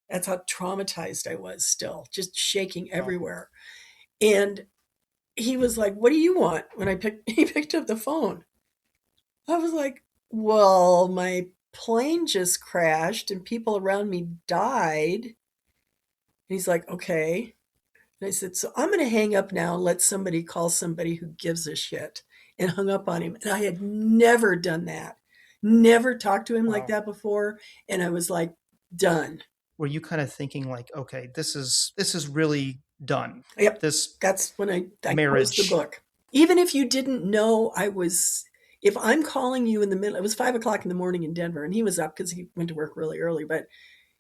Speaker 3: That's how traumatized I was still, just shaking everywhere. And he was like, what do you want? When he picked up the phone, I was like, well, my plane just crashed and people around me died. And he's like, okay. And I said, so I'm going to hang up now and let somebody call somebody who gives a shit, and hung up on him. And I had never done that, never talked to him like that before. And I was like, done. Were
Speaker 2: you kind of thinking like, okay, this is really done?
Speaker 3: Yep. That's when I closed the book. Even if you didn't know if I'm calling you in the middle, it was 5:00 in the morning in Denver, and he was up because he went to work really early. But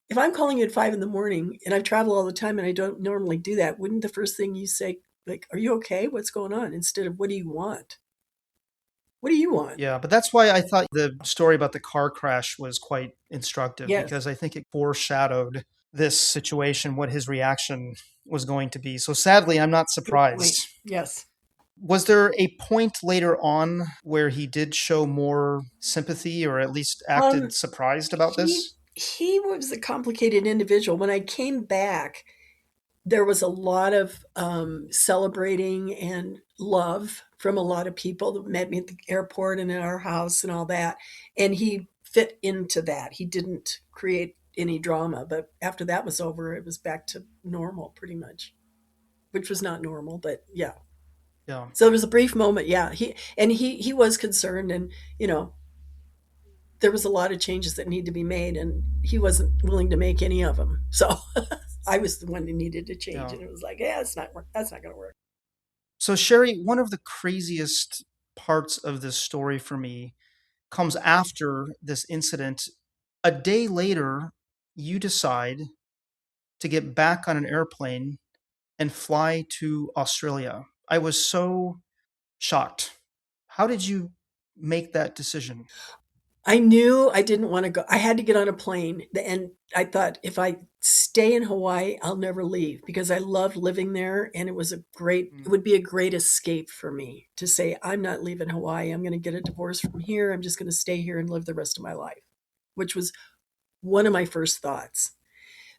Speaker 3: if I'm calling you at 5 a.m, and I travel all the time and I don't normally do that, wouldn't the first thing you say, like, are you okay? What's going on? Instead of, what do you want? What do you want?
Speaker 2: Yeah, but that's why I thought the story about the car crash was quite instructive, because I think it foreshadowed this situation, what his reaction was going to be. So sadly, I'm not surprised.
Speaker 3: Yes.
Speaker 2: Was there a point later on where he did show more sympathy, or at least acted surprised about this?
Speaker 3: He was a complicated individual. When I came back, there was a lot of celebrating and love from a lot of people that met me at the airport and at our house and all that. And he fit into that. He didn't create any drama. But after that was over, it was back to normal pretty much, which was not normal, but yeah.
Speaker 2: Yeah.
Speaker 3: So there was a brief moment. Yeah. He was concerned, and, there was a lot of changes that need to be made, and he wasn't willing to make any of them. So I was the one that needed to change. And it was like, yeah, that's not going to work.
Speaker 2: So Shari, one of the craziest parts of this story for me comes after this incident. A day later, you decide to get back on an airplane and fly to Australia. I was so shocked. How did you make that decision?
Speaker 3: I knew I didn't want to go. I had to get on a plane, and I thought, if I stay in Hawaii, I'll never leave, because I loved living there, and it would be a great escape for me to say, I'm not leaving Hawaii. I'm going to get a divorce from here. I'm just going to stay here and live the rest of my life, which was one of my first thoughts.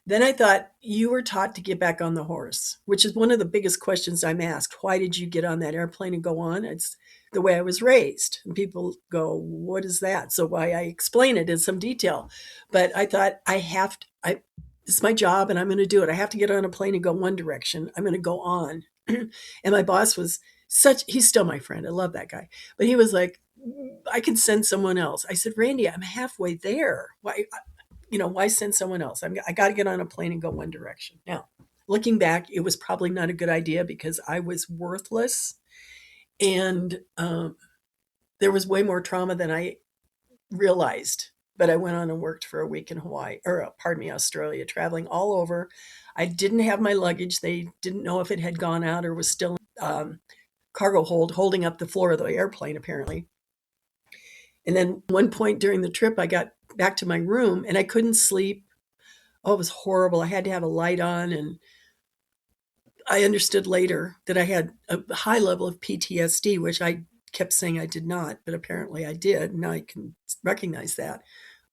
Speaker 3: Then I thought, you were taught to get back on the horse, which is one of the biggest questions I'm asked. Why did you get on that airplane and go on? It's the way I was raised. And people go, what is that? So I explain it in some detail. But I thought, it's my job, and I'm going to do it. I have to get on a plane and go one direction. I'm going to go on. And my boss was he's still my friend. I love that guy. But he was like, I can send someone else. I said, Randy, I'm halfway there. Why send someone else? I got to get on a plane and go one direction. Now, looking back, it was probably not a good idea, because I was worthless, and there was way more trauma than I realized. But I went on and worked for a week in Australia, traveling all over. I didn't have my luggage. They didn't know if it had gone out or was still cargo hold, holding up the floor of the airplane, apparently. And then one point during the trip, I got back to my room and I couldn't sleep. Oh, it was horrible. I had to have a light on, and I understood later that I had a high level of PTSD, which I kept saying I did not, but apparently I did, and I can recognize that.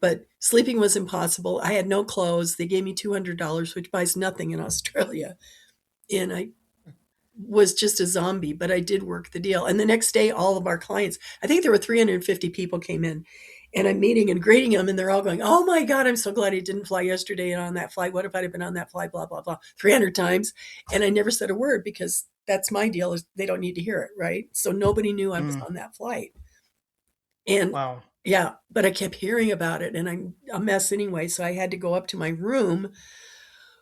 Speaker 3: But sleeping was impossible. I had no clothes. They gave me $200, which buys nothing in Australia. And I was just a zombie, but I did work the deal. And the next day, all of our clients, I think there were 350 people came in, and I'm meeting and greeting them, and they're all going, "Oh my God, I'm so glad I didn't fly yesterday and on that flight. What if I'd have been on that flight, blah, blah, blah," 300 times. And I never said a word because that's my deal, is they don't need to hear it, right? So nobody knew I was on that flight. And
Speaker 2: Wow.
Speaker 3: yeah, but I kept hearing about it, and I'm a mess anyway. So I had to go up to my room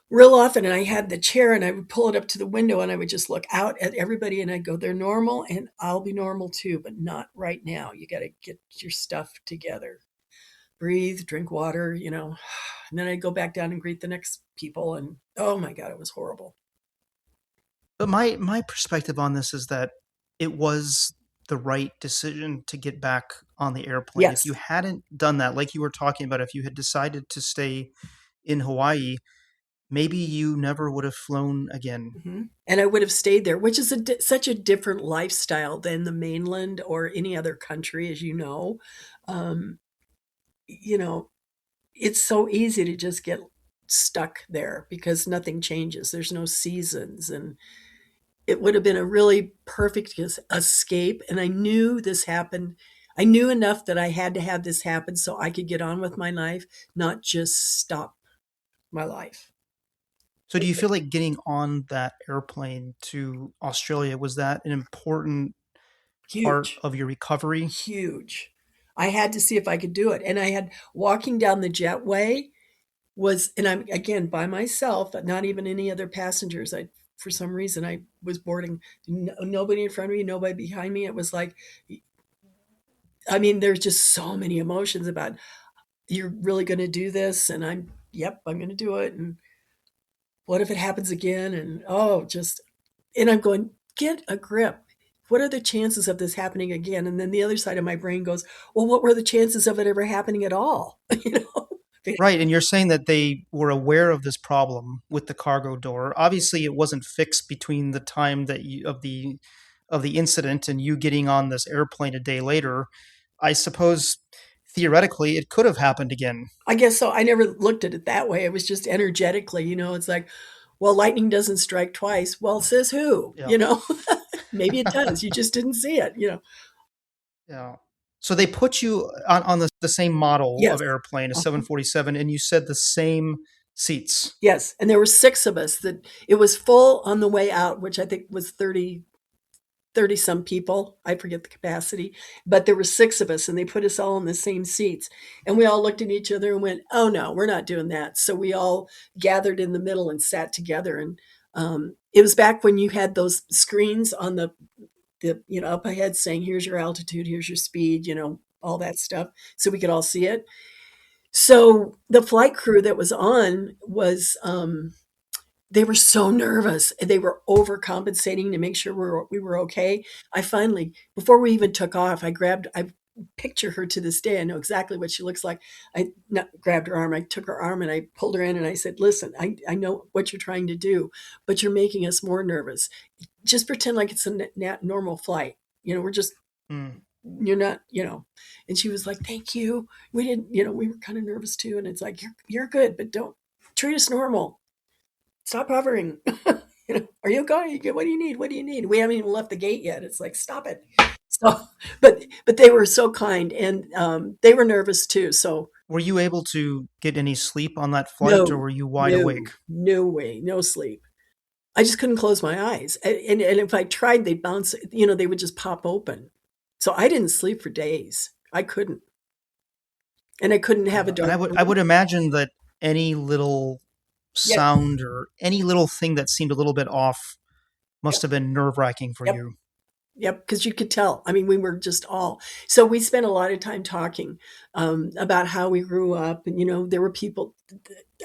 Speaker 3: real often, and I had the chair, and I would pull it up to the window, and I would just look out at everybody, and I'd go, "They're normal, and I'll be normal too, but not right now. You got to get your stuff together. Breathe, drink water, you know." And then I'd go back down and greet the next people, and oh my God, it was horrible.
Speaker 2: But my perspective on this is that it was the right decision to get back on the airplane. If
Speaker 3: Yes.
Speaker 2: you hadn't done that, like you were talking about, if you had decided to stay in Hawaii, maybe you never would have flown again.
Speaker 3: Mm-hmm. And I would have stayed there, which is such a different lifestyle than the mainland or any other country, as you know. Um, you know, it's so easy to just get stuck there because nothing changes. There's no seasons, and it would have been a really perfect escape. And I knew this happened. I knew enough that I had to have this happen so I could get on with my life, not just stop my life.
Speaker 2: So do you feel like getting on that airplane to Australia, was that an important part
Speaker 3: Huge.
Speaker 2: of your recovery?
Speaker 3: Huge. I had to see if I could do it. And I had walking down the jetway was, and I'm again by myself, not even any other passengers. For some reason, I was boarding, nobody in front of me, nobody behind me. It was like, I mean, there's just so many emotions about, you're really going to do this. And yep, I'm going to do it. And what if it happens again? And and I'm going, get a grip. What are the chances of this happening again? And then the other side of my brain goes, well, what were the chances of it ever happening at all? you know?
Speaker 2: Right, and you're saying that they were aware of this problem with the cargo door. Obviously, it wasn't fixed between the time that of the incident and you getting on this airplane a day later. I suppose theoretically it could have happened again.
Speaker 3: I guess so. I never looked at it that way. It was just energetically, it's like, well, lightning doesn't strike twice. Well, says who?
Speaker 2: Yeah.
Speaker 3: Maybe it does. You just didn't see it,
Speaker 2: Yeah. So they put you on the same model
Speaker 3: Yes.
Speaker 2: of airplane, a
Speaker 3: Uh-huh.
Speaker 2: 747, and you said the same seats.
Speaker 3: Yes. And there were 6 of us. That it was full on the way out, which I think was 30 some people. I forget the capacity, but there were 6 of us, and they put us all in the same seats. And we all looked at each other and went, "Oh no, we're not doing that." So we all gathered in the middle and sat together. And it was back when you had those screens on the up ahead saying, "Here's your altitude, here's your speed," all that stuff, so we could all see it. So the flight crew that was on was they were so nervous. They were overcompensating to make sure we were okay. I finally, before we even took off, I picture her to this day. I know exactly what she looks like. I grabbed her arm. I took her arm and I pulled her in and I said, "Listen, I know what you're trying to do, but you're making us more nervous. Just pretend like it's a normal flight. We're just, you're not, And she was like, "Thank you. We didn't, we were kind of nervous too." And it's like, you're good, but don't treat us normal. Stop hovering. Are you okay? What do you need? What do you need? We haven't even left the gate yet. It's like, stop it. So, but they were so kind, and they were nervous too. So,
Speaker 2: Were you able to get any sleep on that flight, or were you wide awake?
Speaker 3: No way, no sleep. I just couldn't close my eyes, and if I tried, they'd bounce. They would just pop open. So I didn't sleep for days. I couldn't, and I couldn't have a dark.
Speaker 2: And I would imagine that any little sound or any little thing that seemed a little bit off must have been nerve-wracking for you.
Speaker 3: Yep, because you could tell. I mean, we were just all. So we spent a lot of time talking about how we grew up. And, there were people,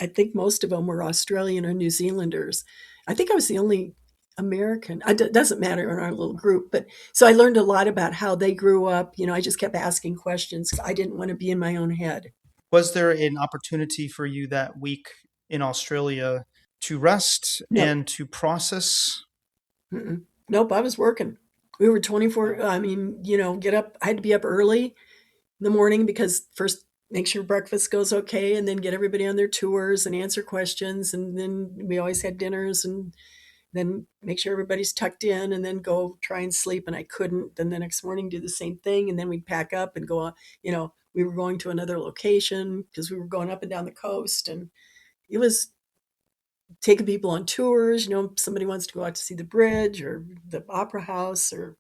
Speaker 3: I think most of them were Australian or New Zealanders. I think I was the only American. It doesn't matter in our little group. But so I learned a lot about how they grew up. I just kept asking questions because I didn't want to be in my own head.
Speaker 2: Was there an opportunity for you that week in Australia to rest
Speaker 3: No.
Speaker 2: and to process?
Speaker 3: Mm-mm. Nope, I was working. We were 24. I mean, get up. I had to be up early in the morning because first make sure breakfast goes okay and then get everybody on their tours and answer questions. And then we always had dinners and then make sure everybody's tucked in and then go try and sleep. And I couldn't. Then the next morning do the same thing. And then we'd pack up and go on. We were going to another location because we were going up and down the coast. And it was taking people on tours. Somebody wants to go out to see the bridge or the opera house or,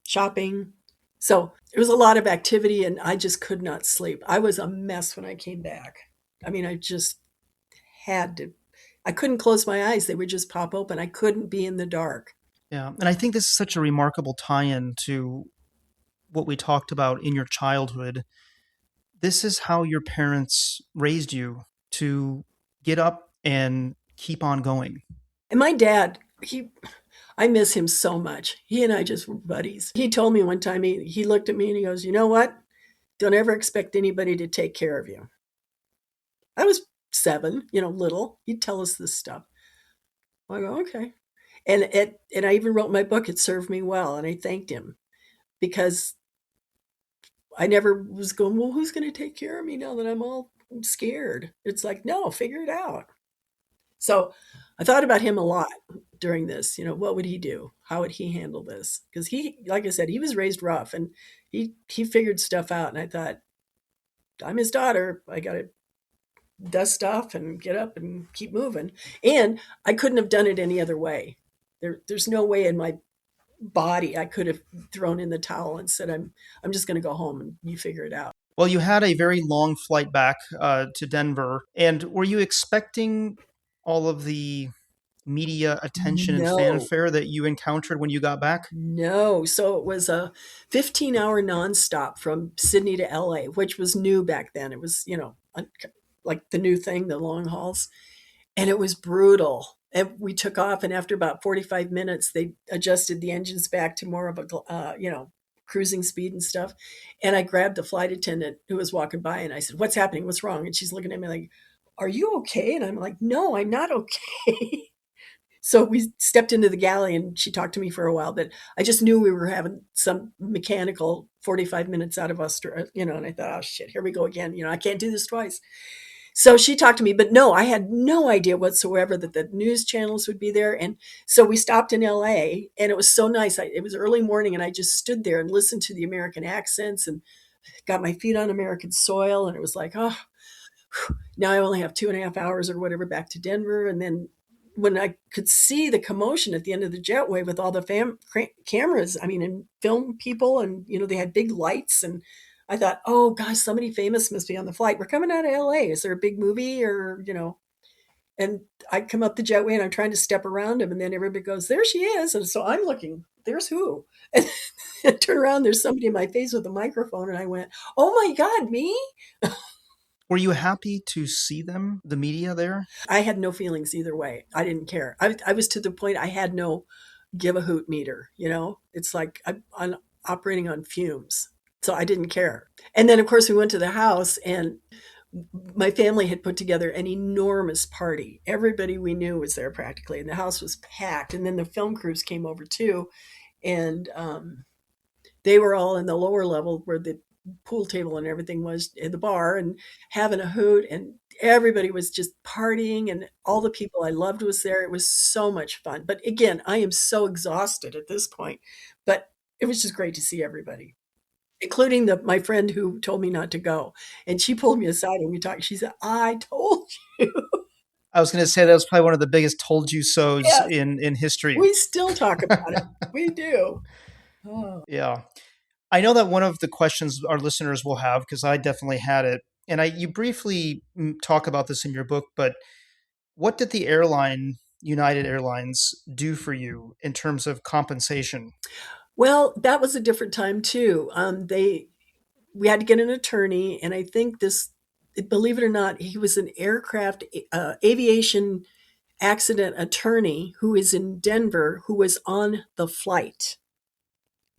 Speaker 3: shopping. So it was a lot of activity and I just could not sleep. I was a mess when I came back. I mean, I just had to, I couldn't close my eyes. They would just pop open. I couldn't be in the dark.
Speaker 2: Yeah. And I think this is such a remarkable tie-in to what we talked about in your childhood. This is how your parents raised you to get up and keep on going.
Speaker 3: And my dad, I miss him so much. He and I just were buddies. He told me one time, he looked at me and he goes, you know what? Don't ever expect anybody to take care of you. I was 7, little. He'd tell us this stuff. I go, okay. And I even wrote in my book, it served me well. And I thanked him because I never was going, well, who's going to take care of me now that I'm all scared? It's like, no, figure it out. So I thought about him a lot during this. What would he do? How would he handle this? Because he, like I said, he was raised rough and he figured stuff out. And I thought, I'm his daughter. I got to dust off and get up and keep moving. And I couldn't have done it any other way. There's no way in my body I could have thrown in the towel and said, I'm just going to go home and you figure it out.
Speaker 2: Well, you had a very long flight back to Denver. And were you expecting all of the media attention and fanfare that you encountered when you got back?
Speaker 3: No. So it was a 15-hour nonstop from Sydney to LA, which was new back then. It was, like the new thing, the long hauls. And it was brutal. And we took off, and after about 45 minutes, they adjusted the engines back to more of a, cruising speed and stuff. And I grabbed the flight attendant who was walking by, and I said, "What's happening? What's wrong?" And she's looking at me like, "Are you okay?" And I'm like, "No, I'm not okay." So we stepped into the galley, and she talked to me for a while. But I just knew we were having some mechanical 45 minutes out of us, and I thought, "Oh shit, here we go again. I can't do this twice." So she talked to me, but no, I had no idea whatsoever that the news channels would be there. And so we stopped in LA, and it was so nice. It was early morning, and I just stood there and listened to the American accents and got my feet on American soil. And it was like, oh, now I only have 2.5 hours or whatever back to Denver. And then when I could see the commotion at the end of the jetway with all the cameras, and film people, and, they had big lights, and I thought, oh gosh, somebody famous must be on the flight. We're coming out of LA. Is there a big movie or, and I come up the jetway and I'm trying to step around him. And then everybody goes, there she is. And so I'm looking, there's who? And I turn around, there's somebody in my face with a microphone. And I went, oh my God, me?
Speaker 2: Were you happy to see them, the media there?
Speaker 3: I had no feelings either way. I didn't care. I was to the point I had no give a hoot meter, It's like I'm operating on fumes. So I didn't care. And then, of course, we went to the house, and my family had put together an enormous party. Everybody we knew was there practically, and the house was packed. And then the film crews came over too. And they were all in the lower level where the pool table and everything was in the bar and having a hoot. And everybody was just partying, and all the people I loved was there. It was so much fun. But again, I am so exhausted at this point. But it was just great to see everybody, including my friend who told me not to go. And she pulled me aside and we talked. She said, I told you.
Speaker 2: I was going to say that was probably one of the biggest told you so's
Speaker 3: Yes.
Speaker 2: in history.
Speaker 3: We still talk about it. We do. Oh.
Speaker 2: Yeah. I know that one of the questions our listeners will have, because I definitely had it, and you briefly talk about this in your book, but what did the airline, United Airlines, do for you in terms of compensation?
Speaker 3: Well, that was a different time too. We had to get an attorney, and I think believe it or not, he was an aircraft aviation accident attorney who is in Denver, who was on the flight,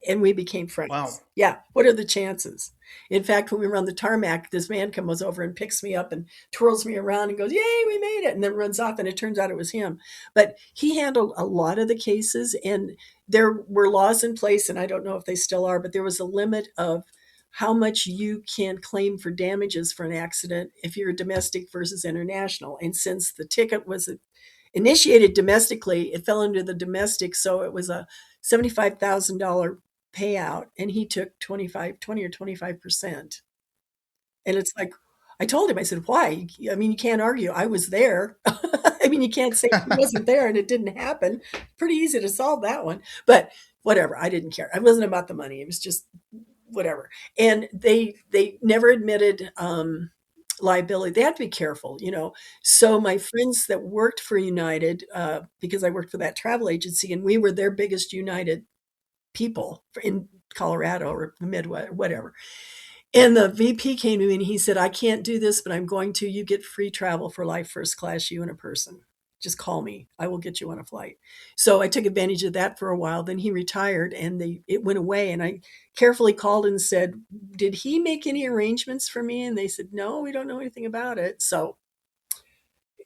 Speaker 3: and we became friends.
Speaker 2: Wow.
Speaker 3: Yeah. What are the chances? In fact, when we were on the tarmac, this man comes over and picks me up and twirls me around and goes, "Yay, we made it!" And then runs off. And it turns out it was him. But he handled a lot of the cases, and there were laws in place, and I don't know if they still are, but there was a limit of how much you can claim for damages for an accident if you're domestic versus international. And since the ticket was initiated domestically, it fell under the domestic, so it was a $75,000 payout, and he took 20 or 25%. And it's like, I told him, I said, why? I mean, you can't argue. I was there. I mean, you can't say he wasn't there and it didn't happen. Pretty easy to solve that one. But whatever, I didn't care. It wasn't about the money. It was just whatever. And they never admitted liability. They had to be careful, you know. So my friends that worked for United, because I worked for that travel agency, and we were their biggest United people in Colorado or the Midwest, whatever. And the VP came to me and he said, "I can't do this, but I'm going to. You get free travel for life, first class, you and a person. Just call me. I will get you on a flight." So I took advantage of that for a while. Then he retired and it went away. And I carefully called and said, "Did he make any arrangements for me?" And they said, "No, we don't know anything about it." So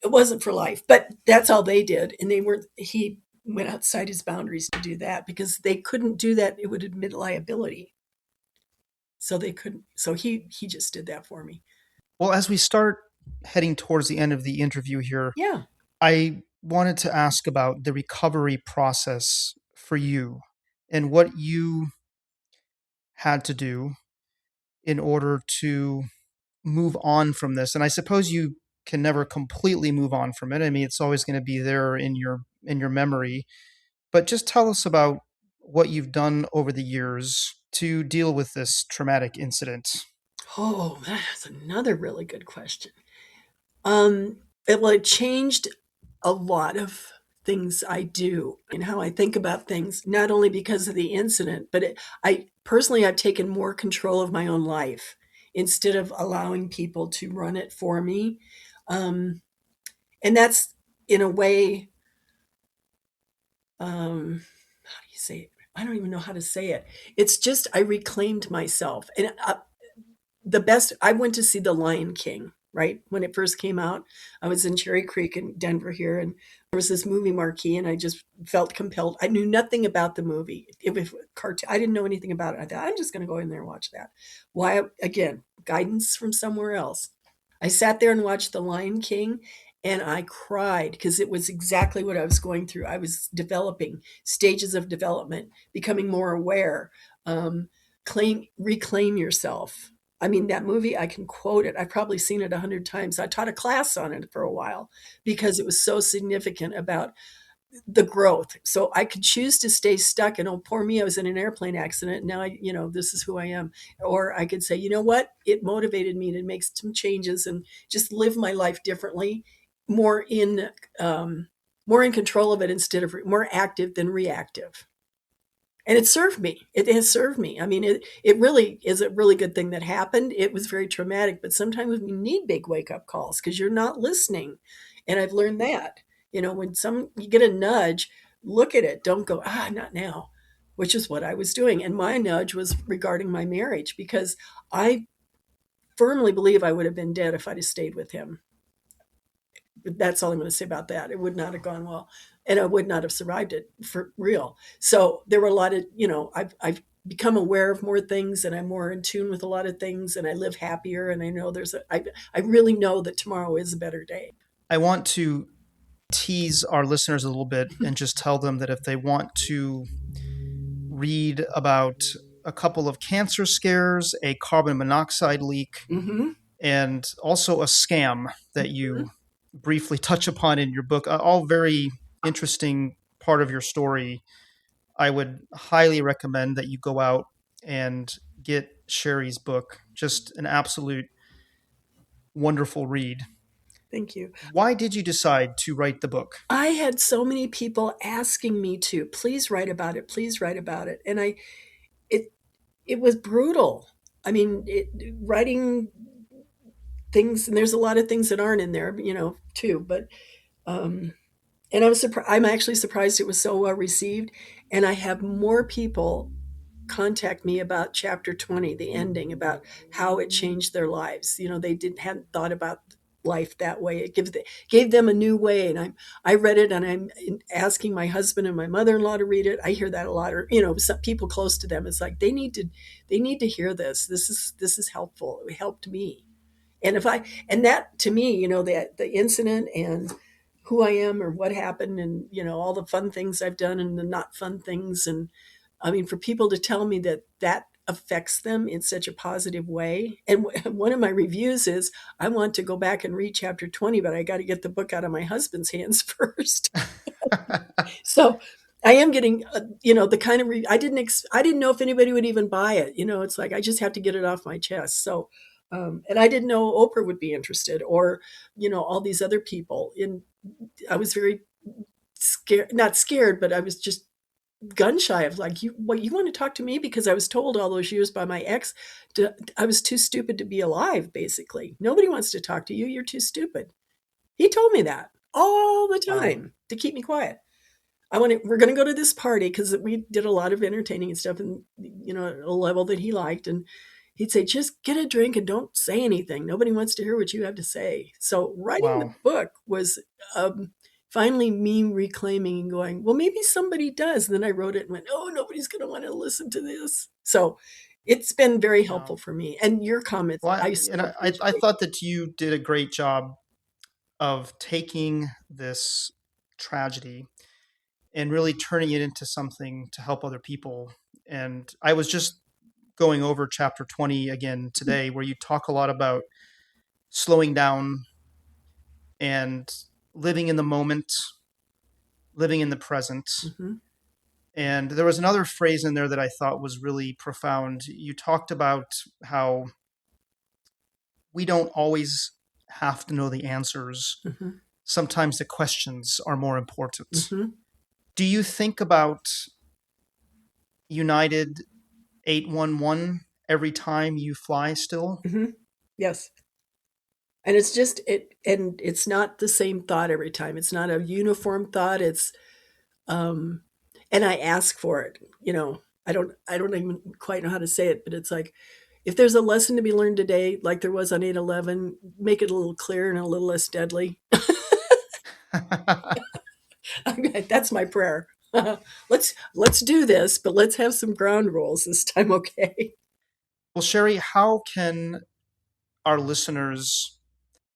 Speaker 3: it wasn't for life, but that's all they did. And he went outside his boundaries to do that because they couldn't do that. It would admit liability. So they couldn't. So he just did that for me.
Speaker 2: Well, as we start heading towards the end of the interview here,
Speaker 3: Yeah.
Speaker 2: I wanted to ask about the recovery process for you and what you had to do in order to move on from this. And I suppose you can never completely move on from it. I mean, it's always going to be there in your memory. But just tell us about what you've done over the years to deal with this traumatic incident.
Speaker 3: Oh, that's another really good question. It changed a lot of things I do and how I think about things, not only because of the incident, but I've taken more control of my own life instead of allowing people to run it for me. And that's in a way, how do you say it? I don't even know how to say it. It's just, I reclaimed myself. And I went to see The Lion King, right? When it first came out, I was in Cherry Creek in Denver here, and there was this movie marquee, and I just felt compelled. I knew nothing about the movie. It was cartoon. I didn't know anything about it. I thought, I'm just going to go in there and watch that. Why? Again, guidance from somewhere else. I sat there and watched The Lion King, and I cried because it was exactly what I was going through. I was developing stages of development, becoming more aware, reclaim yourself. I mean, that movie, I can quote it. I've probably seen it 100 times. I taught a class on it for a while because it was so significant about the growth. So I could choose to stay stuck and, oh, poor me, I was in an airplane accident. And now this is who I am. Or I could say, you know what? It motivated me to make some changes and just live my life differently, more in control of it instead of more active than reactive. And it served me. It has served me. I mean, it really is a really good thing that happened. It was very traumatic, but sometimes we need big wake up calls because you're not listening. And I've learned that, when you get a nudge, look at it. Don't go, not now, which is what I was doing. And my nudge was regarding my marriage because I firmly believe I would have been dead if I'd have stayed with him. But that's all I'm going to say about that. It would not have gone well. And I would not have survived it for real. So there were a lot of, I've become aware of more things and I'm more in tune with a lot of things and I live happier. And I know I really know that tomorrow is a better day.
Speaker 2: I want to tease our listeners a little bit and just tell them that if they want to read about a couple of cancer scares, a carbon monoxide leak, and also a scam that you briefly touch upon in your book, all very interesting part of your story, I would highly recommend that you go out and get Shari's book. Just an absolute wonderful read.
Speaker 3: Thank you.
Speaker 2: Why did you decide to write the book?
Speaker 3: I had so many people asking me to, please write about it, please write about it. And it was brutal. I mean, writing things, and there's a lot of things that aren't in there, too, but and I'm actually surprised it was so well received. And I have more people contact me about chapter 20, the ending, about how it changed their lives. They hadn't thought about life that way. It gave them a new way. And I read it, and I'm asking my husband and my mother-in-law to read it. I hear that a lot, or some people close to them. It's like they need to hear this. This is helpful. It helped me. And that to me, the incident and who I am or what happened, and all the fun things I've done and the not fun things, and I mean, for people to tell me that affects them in such a positive way. And one of my reviews is, I want to go back and read chapter 20, but I got to get the book out of my husband's hands first. So I am getting, the kind of, I didn't know if anybody would even buy it. It's like, I just have to get it off my chest. So, and I didn't know Oprah would be interested, or, all these other people. I was very scared, not scared, but I was just gun shy of like, you want to talk to me? Because I was told all those years by my ex, I was too stupid to be alive, basically. Nobody wants to talk to you. You're too stupid. He told me that all the time to keep me quiet. We're going to go to this party, because we did a lot of entertaining and stuff, and, at a level that he liked. And he'd say, just get a drink and don't say anything. Nobody wants to hear what you have to say. So writing the book was finally me reclaiming and going, well, maybe somebody does. And then I wrote it and went, oh, nobody's going to want to listen to this. So it's been very helpful for me. And your comments.
Speaker 2: Well, I thought that you did a great job of taking this tragedy and really turning it into something to help other people. And I was just going over chapter 20 again today, where you talk a lot about slowing down and living in the moment, living in the present.
Speaker 3: Mm-hmm.
Speaker 2: And there was another phrase in there that I thought was really profound. You talked about how we don't always have to know the answers.
Speaker 3: Mm-hmm.
Speaker 2: Sometimes the questions are more important.
Speaker 3: Mm-hmm.
Speaker 2: Do you think about United 811 every time you fly still?
Speaker 3: Mm-hmm. Yes. And it's just and it's not the same thought every time. It's not a uniform thought. It's and I ask for it. I don't even quite know how to say it, but it's like, if there's a lesson to be learned today, like there was on 8/11, make it a little clearer and a little less deadly. Okay, that's my prayer. Let's do this, but let's have some ground rules this time, okay?
Speaker 2: Well, Shari, how can our listeners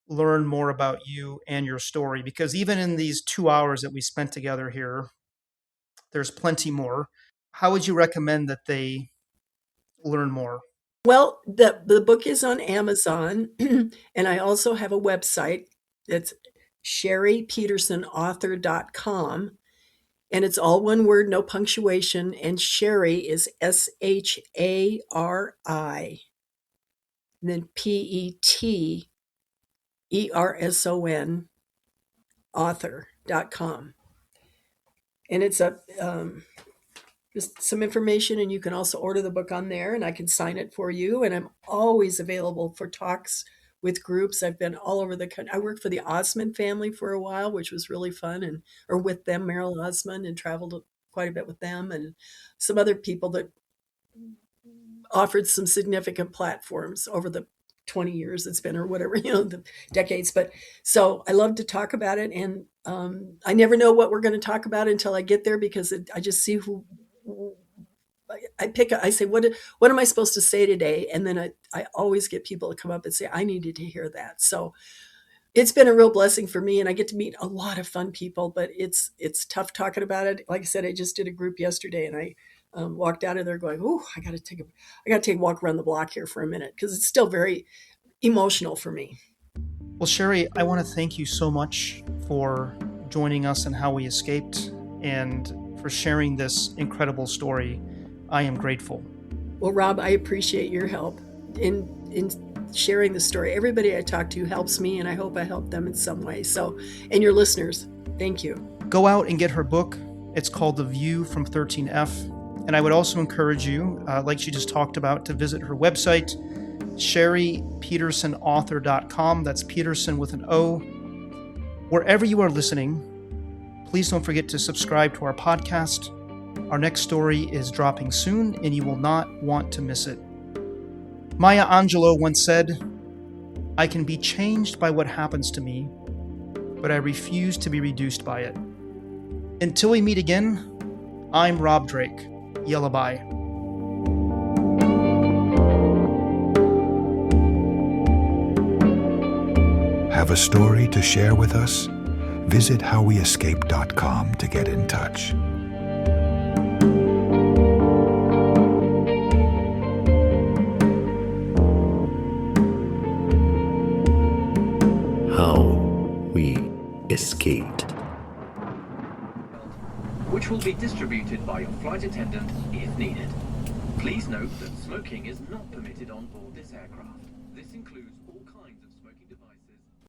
Speaker 2: learn more about you and your story? Because even in these 2 hours that we spent together here, there's plenty more. How would you recommend that they learn more?
Speaker 3: Well, the book is on Amazon, and I also have a website. It's ShariPetersonAuthor.com, and it's all one word, no punctuation, and Shari is SHARI, and then PETERSON, author.com. And it's just some information, and you can also order the book on there, and I can sign it for you. And I'm always available for talks with groups. I've been all over the country. I worked for the Osmond family for a while, which was really fun, or with them, Merrill Osmond, and traveled quite a bit with them, and some other people that offered some significant platforms over the 20 years it's been, or whatever, the decades. But so I love to talk about it. And I never know what we're going to talk about until I get there, because I just see who I say, what am I supposed to say today? And then I always get people to come up and say, I needed to hear that. So it's been a real blessing for me, and I get to meet a lot of fun people, but it's tough talking about it. Like I said, I just did a group yesterday, and I walked out of there going, "Ooh, I got to take a walk around the block here for a minute," because it's still very emotional for me.
Speaker 2: Well, Shari, I want to thank you so much for joining us in How We Escaped and for sharing this incredible story. I am grateful.
Speaker 3: Well, Rob, I appreciate your help in sharing the story. Everybody I talk to helps me, and I hope I help them in some way. So, and your listeners, thank you. Go out and get her book. It's called The View from 13F. And I would also encourage you, like she just talked about, to visit her website, ShariPetersonAuthor.com. That's Peterson with an O. Wherever you are listening, please don't forget to subscribe to our podcast.
Speaker 2: Our next story is dropping soon, and you will not want to miss it. Maya Angelou once said, "I can be changed by what happens to me, but I refuse to be reduced by it." Until we meet again, I'm Rob Drake. Yellowbye.
Speaker 5: Have a story to share with us? Visit howweescape.com to get in touch.
Speaker 1: How we escaped.
Speaker 4: Which will be distributed by your flight attendant if needed. Please note that smoking is not permitted on board this aircraft. This includes